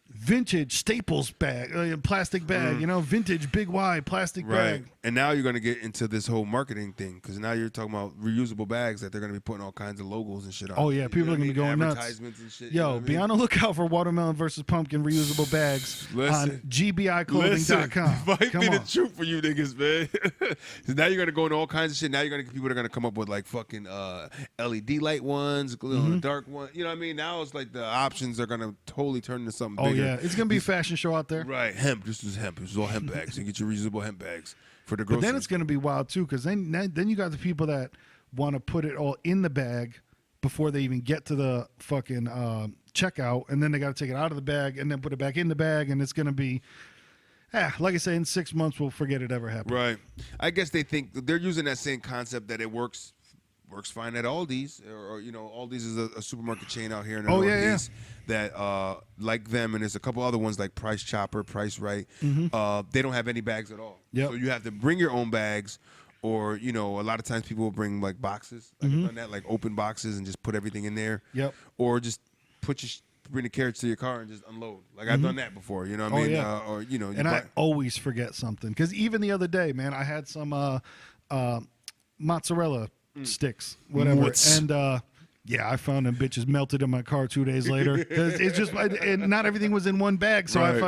vintage Staples bag, plastic bag, vintage Big Y plastic bag. And now you're going to get into this whole marketing thing because now you're talking about reusable bags that they're going to be putting all kinds of logos and shit on. Oh, yeah. People are going to be going nuts. Advertisements and shit. Yo, be on the lookout for Watermelon versus Pumpkin reusable bags on gbiclothing.com. Might be the truth for you niggas, man. So now you're going to go into all kinds of shit. Now you're going to get people that are going to come up with like fucking LED light ones, dark ones. You know what I mean? Now it's like the options are going to totally turn into something bigger. Yeah, it's going to be a fashion show out there. Right, hemp. This is hemp. This is all hemp bags. You get your reusable hemp bags for the groceries. But then it's going to be wild, too, because then you got the people that want to put it all in the bag before they even get to the fucking checkout, and then they got to take it out of the bag and then put it back in the bag, and it's going to be... like I say, in 6 months, we'll forget it ever happened. Right. I guess they think they're using that same concept that it works fine at Aldi's, or Aldi's is a supermarket chain out here in the Northeast that like them, and there's a couple other ones like Price Chopper, Price Right. They don't have any bags at all. Yep. So you have to bring your own bags, or a lot of times people will bring like boxes, like I've done that, like open boxes and just put everything in there. Yep. Or just bring the carrots to your car and just unload. Like I've done that before, you know what I mean? Yeah. And I always forget something because even the other day, man, I had some mozzarella sticks, whatever, and I found them bitches melted in my car 2 days later because it's just and not everything was in one bag, so I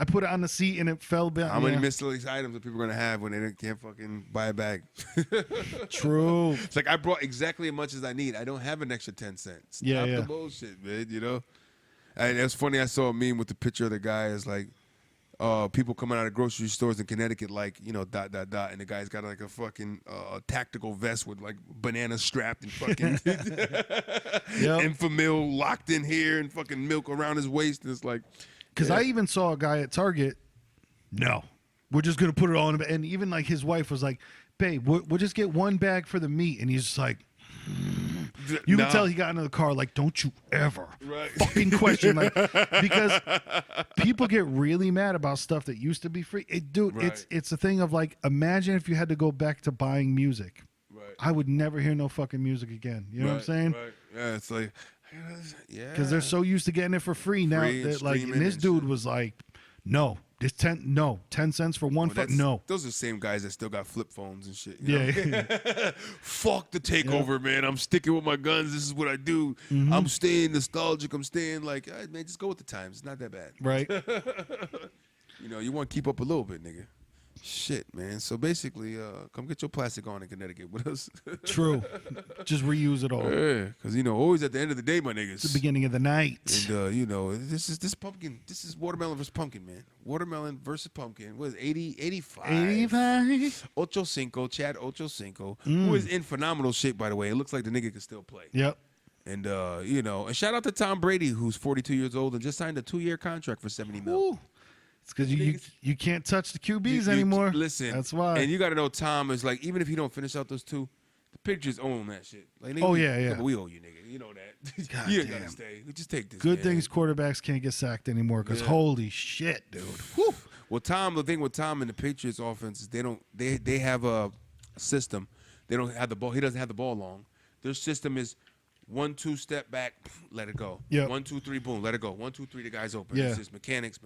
put it on the seat and it fell down. How many miscellaneous items are people gonna have when they can't fucking buy a bag? True. It's like I brought exactly as much as I need. I don't have an extra 10 cents. Stop the bullshit, man. And it was funny. I saw a meme with the picture of the guy as like people coming out of grocery stores in Connecticut, like, and the guy's got like a fucking tactical vest with like bananas strapped and fucking Enfamil locked in here and fucking milk around his waist. And it's like, because I even saw a guy at Target. No, we're just gonna put it all in. And even like his wife was like, "Babe, we'll just get one bag for the meat," and he's just like. You can tell he got into the car like, don't you ever fucking question, like, because people get really mad about stuff that used to be free. It's a thing of like, imagine if you had to go back to buying music. Right. I would never hear no fucking music again. You know what I'm saying? Right. Yeah, it's like, because they're so used to getting it for free now. That, like, and this dude was like, no. This 10 cents for one fuck. No, those are the same guys that still got flip phones and shit. Fuck the takeover, man. I'm sticking with my guns. This is what I do. I'm staying nostalgic. I'm staying like, hey, man, just go with the times. It's not that bad, right? You want to keep up a little bit, nigga. Shit, man. So basically, come get your plastic on in Connecticut with us. True. Just reuse it all. Yeah, because, always at the end of the day, my niggas. It's the beginning of the night. And, this is watermelon versus pumpkin, man. Watermelon versus pumpkin. What is it, 85? 85. Ocho Cinco, Chad Ocho Cinco, who is in phenomenal shape, by the way. It looks like the nigga can still play. Yep. And, and shout out to Tom Brady, who's 42 years old and just signed a 2-year contract for $70 million. Ooh. It's because you can't touch the QBs anymore. Listen, that's why. And you got to know Tom is like, even if you don't finish out those two, the Patriots own that shit. Like, yeah. We owe you, nigga. You know that. God You damn. got to stay. We just take this. Good man. things quarterbacks can't get sacked anymore because holy shit, dude. Whew. Well, the thing with Tom and the Patriots offense is they have a system. They don't have the ball. He doesn't have the ball long. Their system is 1-2 step back, let it go. Yep. 1 2 3 boom, let it go. 1 2 3 the guy's open. Yeah. It's just mechanics.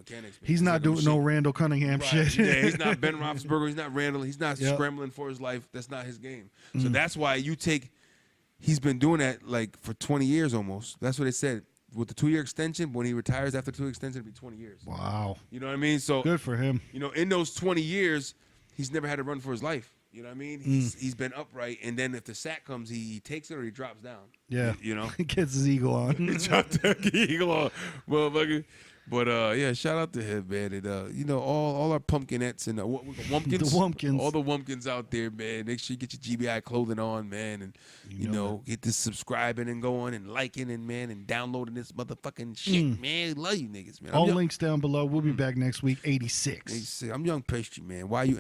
He's not doing no Randall Cunningham shit. Yeah, he's not Ben Roethlisberger. He's not Randall. He's not scrambling for his life. That's not his game. So that's why he's been doing that like for 20 years almost. That's what they said. With the 2-year extension, when he retires after 2 extension, it'll be 20 years. Wow. You know what I mean? So good for him. In those 20 years, he's never had to run for his life. You know what I mean? He's been upright, and then if the sack comes, he takes it or he drops down. Yeah. He gets his eagle on. He dropped that eagle on, motherfucker. But shout out to him, man. And all our pumpkinettes and wumpkins, the wumpkins, all the wumpkins out there, man. Make sure you get your GBI clothing on, man, and get this subscribing and going and liking and downloading this motherfucking shit, man. Love you niggas, man. All links down below. We'll be back next week. 86. I'm Young Pastry, man. Why you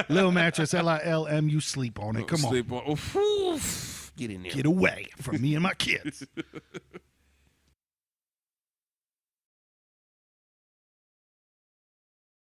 Lil Mattress, LILM. You sleep on it. Come on. Sleep on. Oof. Get in there. Get away from me and my kids.